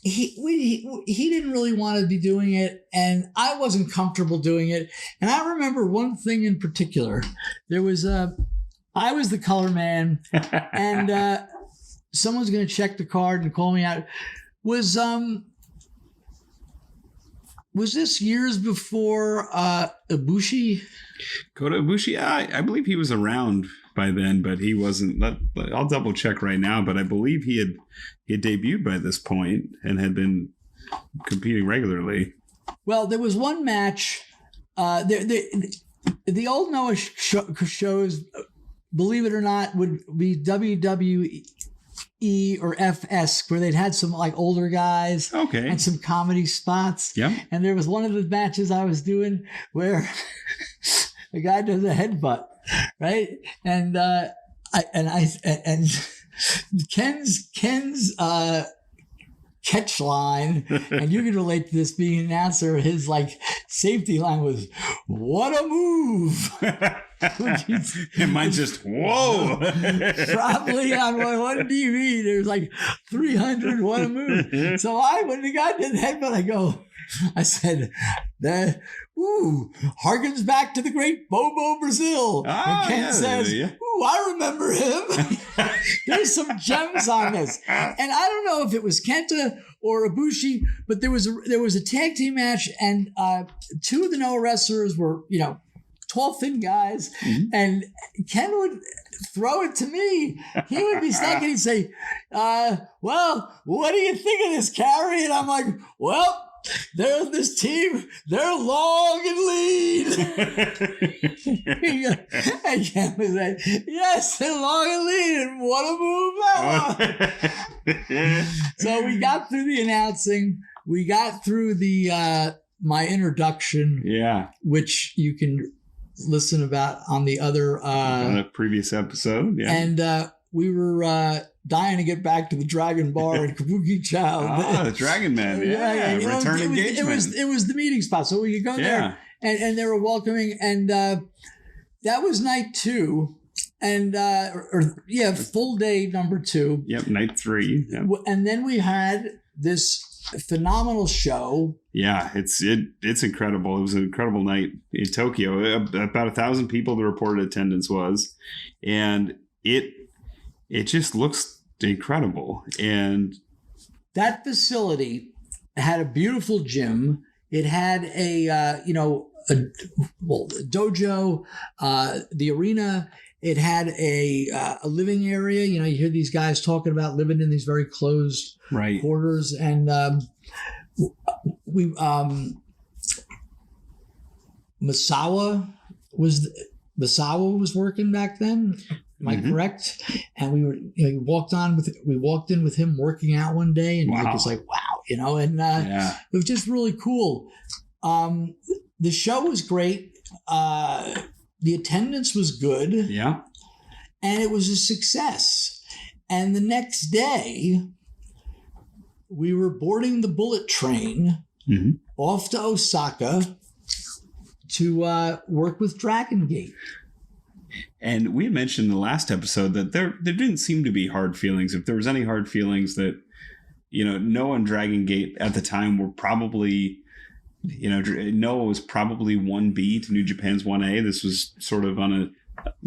he didn't really want to be doing it, and I wasn't comfortable doing it. And I remember one thing in particular. There was I was the color man, and someone's going to check the card and call me out. Was this years before Ibushi? Kota Ibushi, I believe he was around by then, but he wasn't. I'll double check right now, but I believe he had debuted by this point and had been competing regularly. Well, there was one match. The old Noah shows, believe it or not, would be WWE or FS, where they'd had some like older guys, and some comedy spots. Yeah. And there was one of the matches I was doing where the guy does a headbutt, right? And Ken's catch line, and you can relate to this being an announcer, his like safety line was, "What a move!" And mine's just, whoa. Probably on one TV, there's like 300, what a move. So when the guy did the headbutt, I said, harkens back to the great Bobo Brazil. And Ken says, I remember him. There's some gems on this. And I don't know if it was Kenta or Ibushi, but there was a tag team match, and 2 of the Noah wrestlers were, tall, thin guys, and Ken would throw it to me. He would be stuck and he'd say, well, what do you think of this, Carrie? And I'm like, well, there's this team. They're long and lean. And Ken was like, yes, they're long and lean. And what a move that was. So we got through the announcing. We got through the my introduction. Yeah. Which you can listen about on the other on a previous episode. Yeah. And we were dying to get back to the Dragon Bar in Kabuki-cho. The Dragon Man. Yeah. Return engagement. It was the meeting spot, so we could go there. And they were welcoming, and that was night 2. And full day number 2. Yep, night 3. Yep. And then we had this phenomenal show. Yeah, it's incredible. It was an incredible night in Tokyo. About 1,000 people the reported attendance was, and it just looks incredible. And that facility had a beautiful gym. It had a dojo, the arena. It had a living area. You hear these guys talking about living in these very closed quarters. And Masawa was Misawa was working back then. Am I correct? And we walked in with him working out one day, and Mike was like, wow, and it was just really cool. The show was great. The attendance was good. Yeah. And it was a success. And the next day, we were boarding the bullet train off to Osaka to work with Dragon Gate. And we had mentioned in the last episode that there didn't seem to be hard feelings. If there was any hard feelings, that, Noah and Dragon Gate at the time were probably, Noah was probably 1B to New Japan's 1A. This was sort of on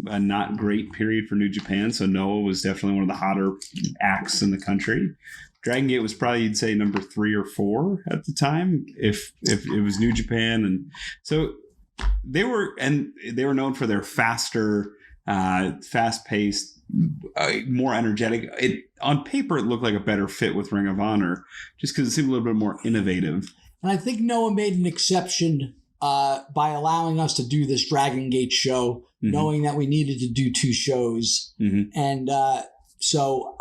a not great period for New Japan. So Noah was definitely one of the hotter acts in the country. Dragon Gate was probably, you'd say, number 3 or 4 at the time, if it was New Japan. And so they were known for their faster, fast-paced, more energetic. On paper, it looked like a better fit with Ring of Honor, just because it seemed a little bit more innovative. And I think Noah made an exception by allowing us to do this Dragon Gate show, knowing that we needed to do 2 shows. And so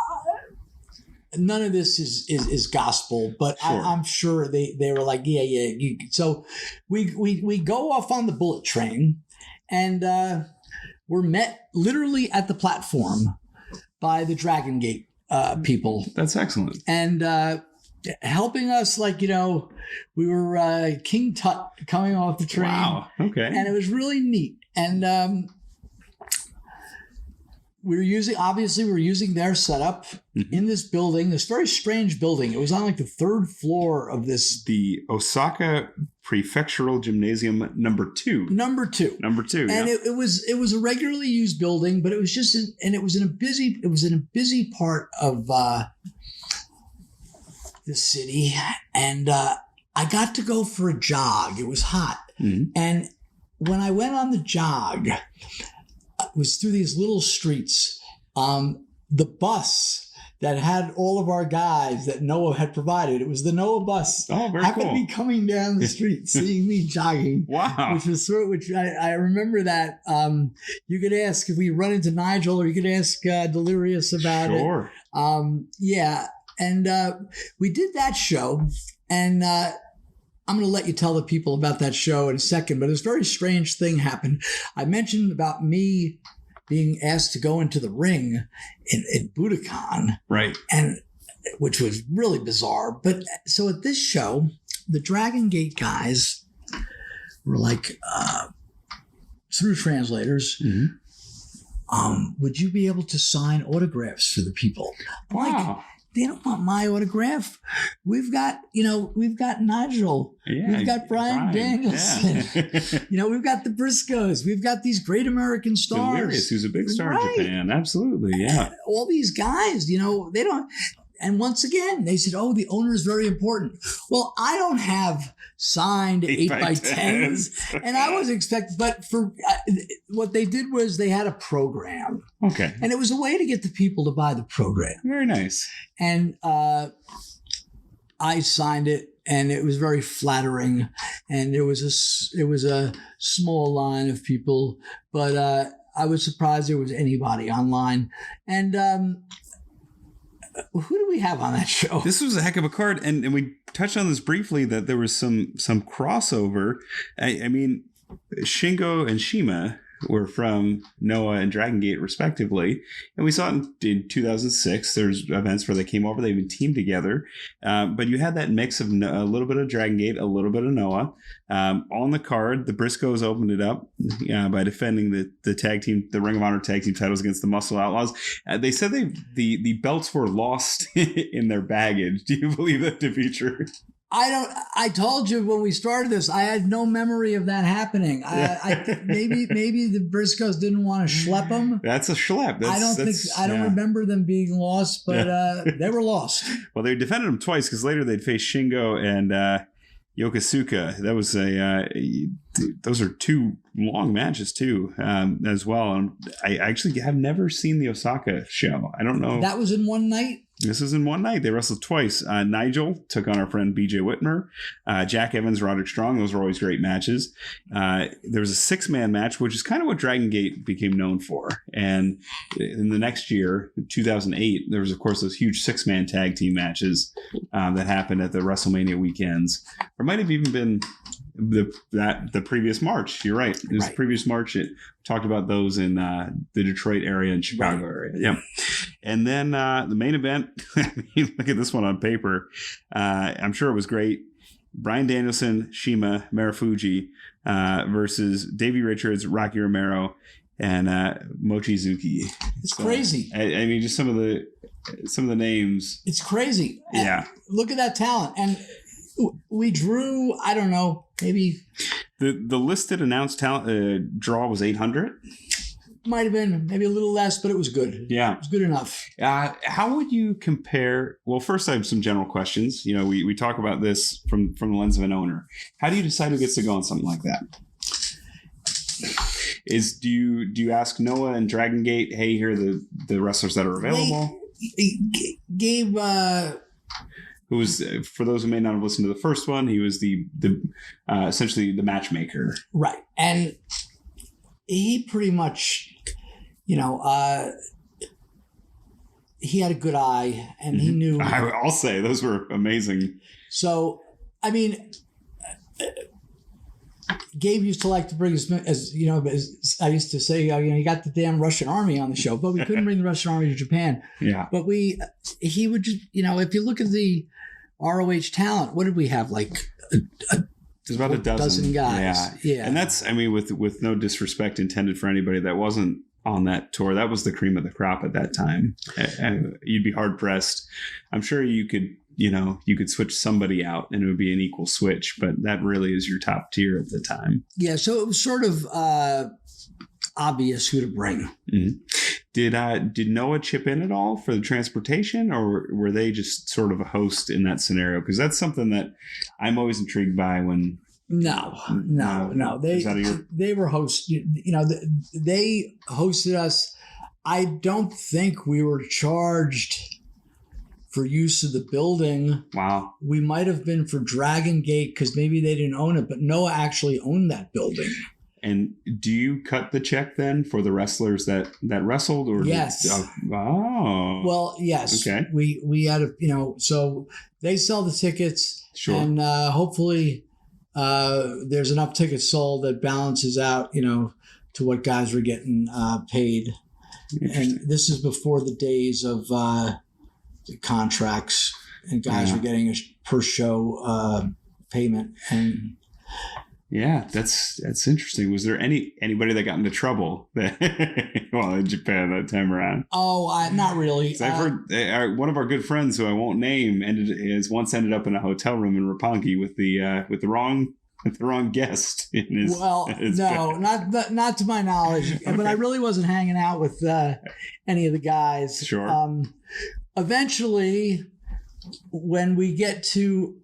none of this is gospel, but sure. I'm sure they were like, yeah. So we go off on the bullet train, and we're met literally at the platform by the Dragon Gate people. That's excellent. And helping us, like, we were King Tut coming off the train. Wow. Okay. And it was really neat. And we're using their setup in this building, this very strange building. It was on like the 3rd floor of the Osaka Prefectural Gymnasium number 2. Number 2. And it was a regularly used building, but it was just it was in a busy part of the city. And I got to go for a jog. It was hot. And when I went on the jog, it was through these little streets. The bus that had all of our guys that Noah had provided, it was the Noah bus. Oh, very happened cool. to be coming down the street, seeing me jogging. Wow. Which I remember that. You could ask if we run into Nigel, or you could ask Delirious about it. Sure. Yeah. And we did that show, and I'm going to let you tell the people about that show in a second, but this very strange thing happened. I mentioned about me being asked to go into the ring in Budokan. Right. And which was really bizarre. But so at this show, the Dragon Gate guys were like, through translators, would you be able to sign autographs for the people? Wow. Like, they don't want my autograph. We've got Nigel. Yeah, we've got Brian Danielson. Yeah. We've got the Briscoes. We've got these great American stars. Delirious, who's a big star in Japan. Absolutely, yeah. All these guys, they don't. And once again, they said, oh, the owner is very important. Well, I don't have signed 8x10s. And I was expecting, but for what they did was they had a program. Okay. And it was a way to get the people to buy the program. Very nice. And I signed it, and it was very flattering. And it was a small line of people, but I was surprised there was anybody online. And who do we have on that show? This was a heck of a card, and we touched on this briefly, that there was some crossover. I mean, Shingo and Shima were from Noah and Dragon Gate, respectively, and we saw it in 2006. There's events where they came over, they even teamed together, but you had that mix of a little bit of Dragon Gate, a little bit of Noah. On the card, the Briscoes opened it up by defending the tag team, the Ring of Honor tag team titles against the Muscle Outlaws. They said the belts were lost in their baggage. Do you believe that to be true? I told you when we started this, I had no memory of that happening. I think maybe the Briscoes didn't want to schlep them. That's a schlep. I don't remember them being lost, but they were lost. Well, they defended them twice, because later they'd face Shingo and Yokosuka. That was those are 2 long matches too, as well. And I actually have never seen the Osaka show. I don't know. That was in one night? This is in one night. They wrestled twice. Nigel took on our friend BJ Whitmer. Jack Evans, Roderick Strong. Those were always great matches. There was a 6-man match, which is kind of what Dragon Gate became known for. And in the next year, 2008, there was, of course, those huge 6-man tag team matches that happened at the WrestleMania weekends. Or might have even been the previous March. You're right. It was the previous March. It talked about those in the Detroit area and Chicago area. Yeah. And then the main event, I mean, look at this one on paper. I'm sure it was great. Bryan Danielson, Shima Marufuji versus Davey Richards, Rocky Romero, and Mochizuki. It's crazy. I mean, just some of the names. It's crazy. Yeah. And look at that talent. And we drew, I don't know, maybe the listed announced talent draw was 800. Might have been maybe a little less, but it was good. Yeah, it was good enough. How would you compare? Well, first I have some general questions. You know, we talk about this from the lens of an owner. How do you decide who gets to go on something like that? Do you ask Noah and Dragon Gate, hey, here are the wrestlers that are available? Gabe. Who was, for those who may not have listened to the first one, he was the essentially the matchmaker. Right. And he pretty much, you know, he had a good eye and he knew. I'll say those were amazing. So, I mean, Gabe used to like to bring as you know, as I used to say, you know, you got the damn Russian army on the show, but we couldn't bring the Russian army to Japan. Yeah. But he would just, you know, if you look at the ROH talent, what did we have? Like there's about a dozen guys. Yeah. And that's, I mean, with no disrespect intended for anybody that wasn't on that tour, that was the cream of the crop at that time. And you'd be hard pressed. I'm sure you could switch somebody out and it would be an equal switch, but that really is your top tier at the time. Yeah. So it was sort of obvious who to bring. Mm-hmm. Did Noah chip in at all for the transportation, or were they just sort of a host in that scenario? Because that's something that I'm always intrigued by when. No. They were hosts. You know, they hosted us. I don't think we were charged for use of the building. Wow. We might have been for Dragon Gate because maybe they didn't own it, but Noah actually owned that building. And do you cut the check then for the wrestlers that wrestled? Or yes. Well, yes. Okay. We had so they sell the tickets. Sure. And hopefully there's enough tickets sold that balances out, you know, to what guys were getting paid. And this is before the days of the contracts and guys were getting a per show payment. And yeah, that's interesting. Was there anybody that got into trouble in Japan that time around? Oh, not really. I've heard one of our good friends, who I won't name, once ended up in a hotel room in Roppongi with the wrong guest. Not to my knowledge. Okay. But I really wasn't hanging out with any of the guys. Sure. Eventually, when we get to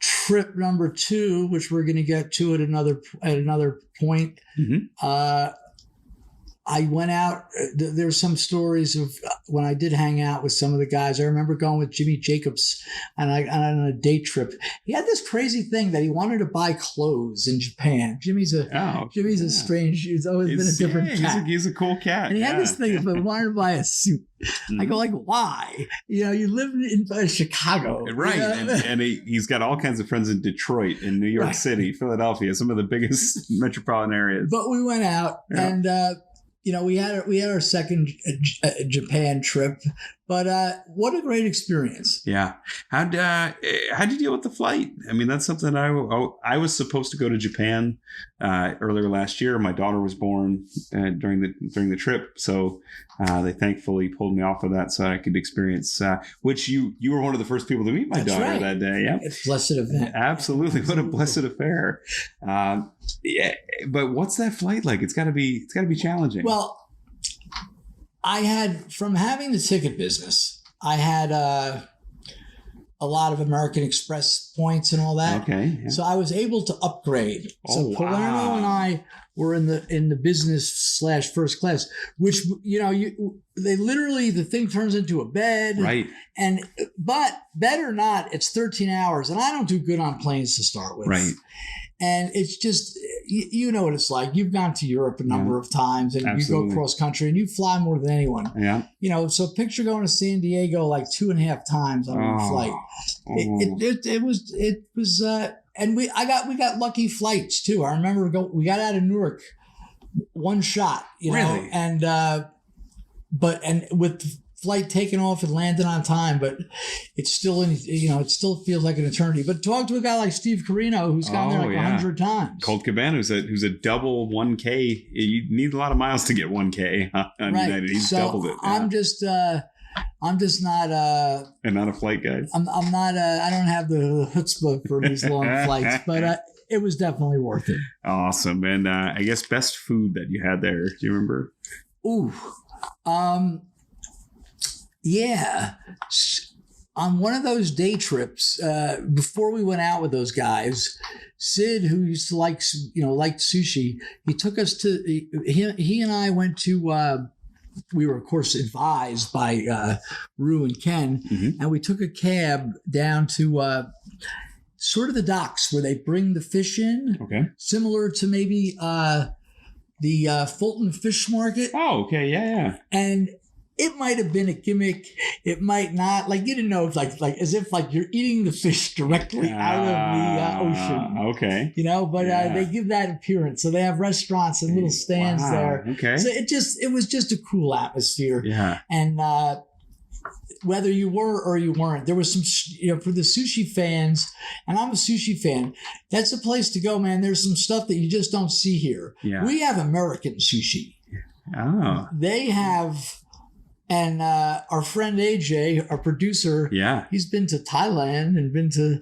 trip number 2, which we're going to get to at another point, mm-hmm. I went out. There's some stories of when I did hang out with some of the guys. I remember going with Jimmy Jacobs on a day trip. He had this crazy thing that he wanted to buy clothes in Japan. Jimmy's a strange. He's always been a different cat. He's a cool cat. And he had this thing, but wanted to buy a suit. Mm-hmm. I go like, why? You know, you live in Chicago, right? You know? and he's got all kinds of friends in Detroit, in New York City, Philadelphia, some of the biggest metropolitan areas. But we went out and. You know, we had our second Japan trip, but what a great experience! Yeah, how'd you deal with the flight? I mean, that's something I was supposed to go to Japan earlier last year. My daughter was born during the trip, so they thankfully pulled me off of that so I could experience. Which you were one of the first people to meet my daughter that day. Yeah, it's a blessed event. Absolutely, what a blessed affair. Yeah, but what's that flight like? It's got to be challenging. Well, I had, from having the ticket business, I had a lot of American Express points and all that. Okay. Yeah. So I was able to upgrade. Oh, so Palermo and I were in the business / first class, which, you know, literally, the thing turns into a bed. Right. But bed or not, it's 13 hours. And I don't do good on planes to start with. Right. And it's just, you know what it's like. You've gone to Europe a number of times, and Absolutely. you go cross country, and you fly more than anyone. Yeah. You know, so picture going to San Diego like 2.5 times on one flight. It was, and we got lucky flights too. I remember we got out of Newark one shot, you know, Really? and with the flight taken off and landed on time, but it's still it still feels like an eternity. But talk to a guy like Steve Carino, who's gone there like 100 times. Colt Cabana, who's a double 1K. You need a lot of miles to get 1K on United. He's doubled it. Yeah. I'm just not and not a flight guide. I'm not I don't have the chutzpah for these long flights, but it was definitely worth it. Awesome. And I guess best food that you had there. Do you remember? Ooh. Yeah. On one of those day trips, before we went out with those guys, Sid, who used to liked sushi, he took us to, he and I went to, we were, of course, advised by Rue and Ken, and we took a cab down to sort of the docks where they bring the fish in. Okay. Similar to maybe the Fulton Fish Market. Oh, okay. Yeah. And it might have been a gimmick. It might not. Like, you didn't know if like as if like you're eating the fish directly out of the ocean. Okay. You know, but they give that appearance. So they have restaurants and little stands there. Okay. So it was just a cool atmosphere. Yeah. And whether you were or you weren't, there was some, for the sushi fans, and I'm a sushi fan, that's a place to go, man. There's some stuff that you just don't see here. Yeah. We have American sushi. Oh. They have... And our friend AJ, our producer, he's been to Thailand and been to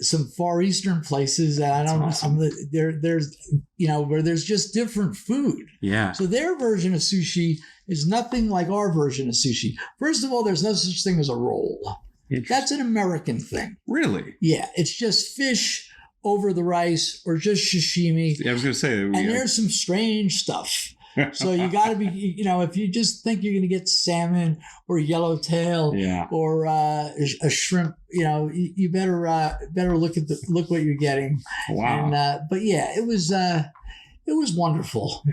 some Far Eastern places. And I don't know, there's where there's just different food. Yeah. So their version of sushi is nothing like our version of sushi. First of all, there's no such thing as a roll. That's an American thing. Really? Yeah. It's just fish over the rice or just sashimi. Yeah, I was going to say. And there's some strange stuff. So you got to be, if you just think you're going to get salmon or yellowtail or a shrimp, you better look what you're getting. Wow. And, but yeah, it was wonderful.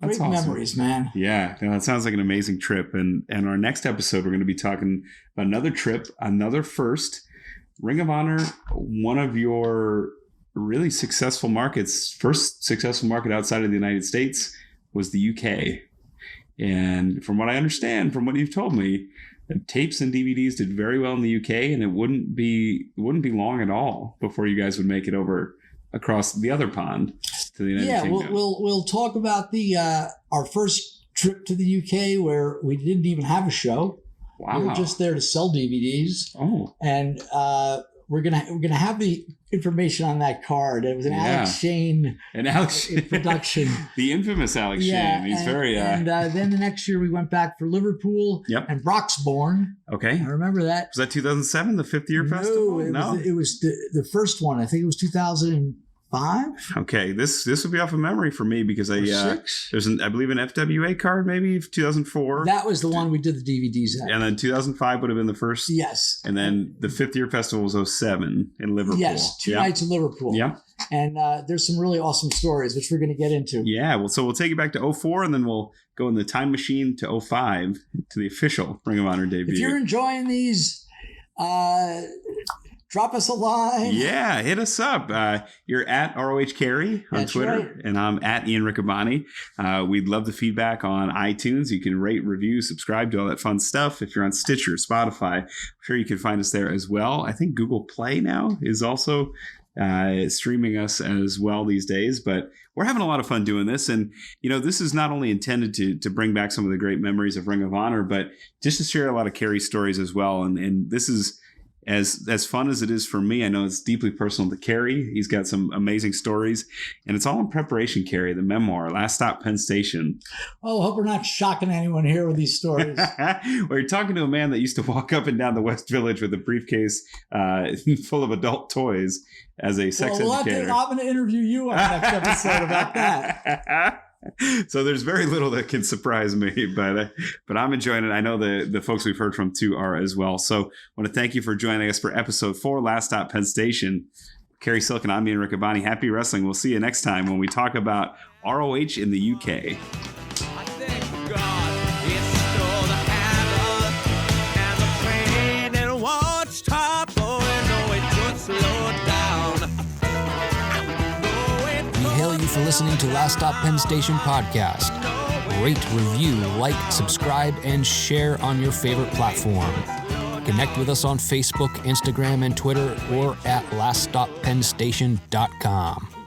Great awesome. Memories, man. Yeah, no, that sounds like an amazing trip. And our next episode, we're going to be talking about another trip, another first. Ring of Honor, one of your really successful markets, first successful market outside of the United States was the UK. And from what I understand, from what you've told me, tapes and DVDs did very well in the UK, and it wouldn't be long at all before you guys would make it over across the other pond to the United Kingdom. Yeah, we'll talk about the our first trip to the UK where we didn't even have a show. Wow. We were just there to sell DVDs. Oh. And we're gonna have the information on that card. It was an Alex Shane production. The infamous Alex Shane. He's and then the next year we went back for Liverpool and Broxbourne. Okay. I remember that. Was that 2007, the 5th year festival? No, it was the first one. I think it was 2005. Okay, this would be off of memory for me because there's I believe an FWA card, maybe 2004. That was the one we did the DVDs at. And then 2005 would have been the first. Yes. And then the 5th year festival was 2007 in Liverpool. Yes, two nights in Liverpool. Yeah. And there's some really awesome stories, which we're going to get into. Yeah, well, so we'll take you back to 2004, and then we'll go in the time machine to 2005 to the official Ring of Honor debut. If you're enjoying these, drop us a line. Yeah, hit us up. You're at ROH Carey on Twitter, right. And I'm at Ian Riccaboni. We'd love the feedback on iTunes. You can rate, review, subscribe, do all that fun stuff. If you're on Stitcher, Spotify, I'm sure you can find us there as well. I think Google Play now is also streaming us as well these days, but we're having a lot of fun doing this. And, this is not only intended to bring back some of the great memories of Ring of Honor, but just to share a lot of Carey stories as well. And this is as fun as it is for me. I know it's deeply personal to Carey. He's got some amazing stories, and it's all in preparation, Carey, the memoir, Last Stop Penn Station. Oh, hope we're not shocking anyone here with these stories. Well, you're talking to a man that used to walk up and down the West Village with a briefcase full of adult toys as a sex educator. I'm going to interview you on the next episode about that. So there's very little that can surprise me, but I'm enjoying it. I know the folks we've heard from too are as well. So I want to thank you for joining us for episode 4, Last Stop Penn Station. Carrie Silken, I'm Ian Riccaboni. Happy wrestling. We'll see you next time when we talk about ROH in the UK. For listening to Last Stop Penn Station podcast. Rate, review, like, subscribe, and share on your favorite platform. Connect with us on Facebook, Instagram, and Twitter, or at laststoppennstation.com.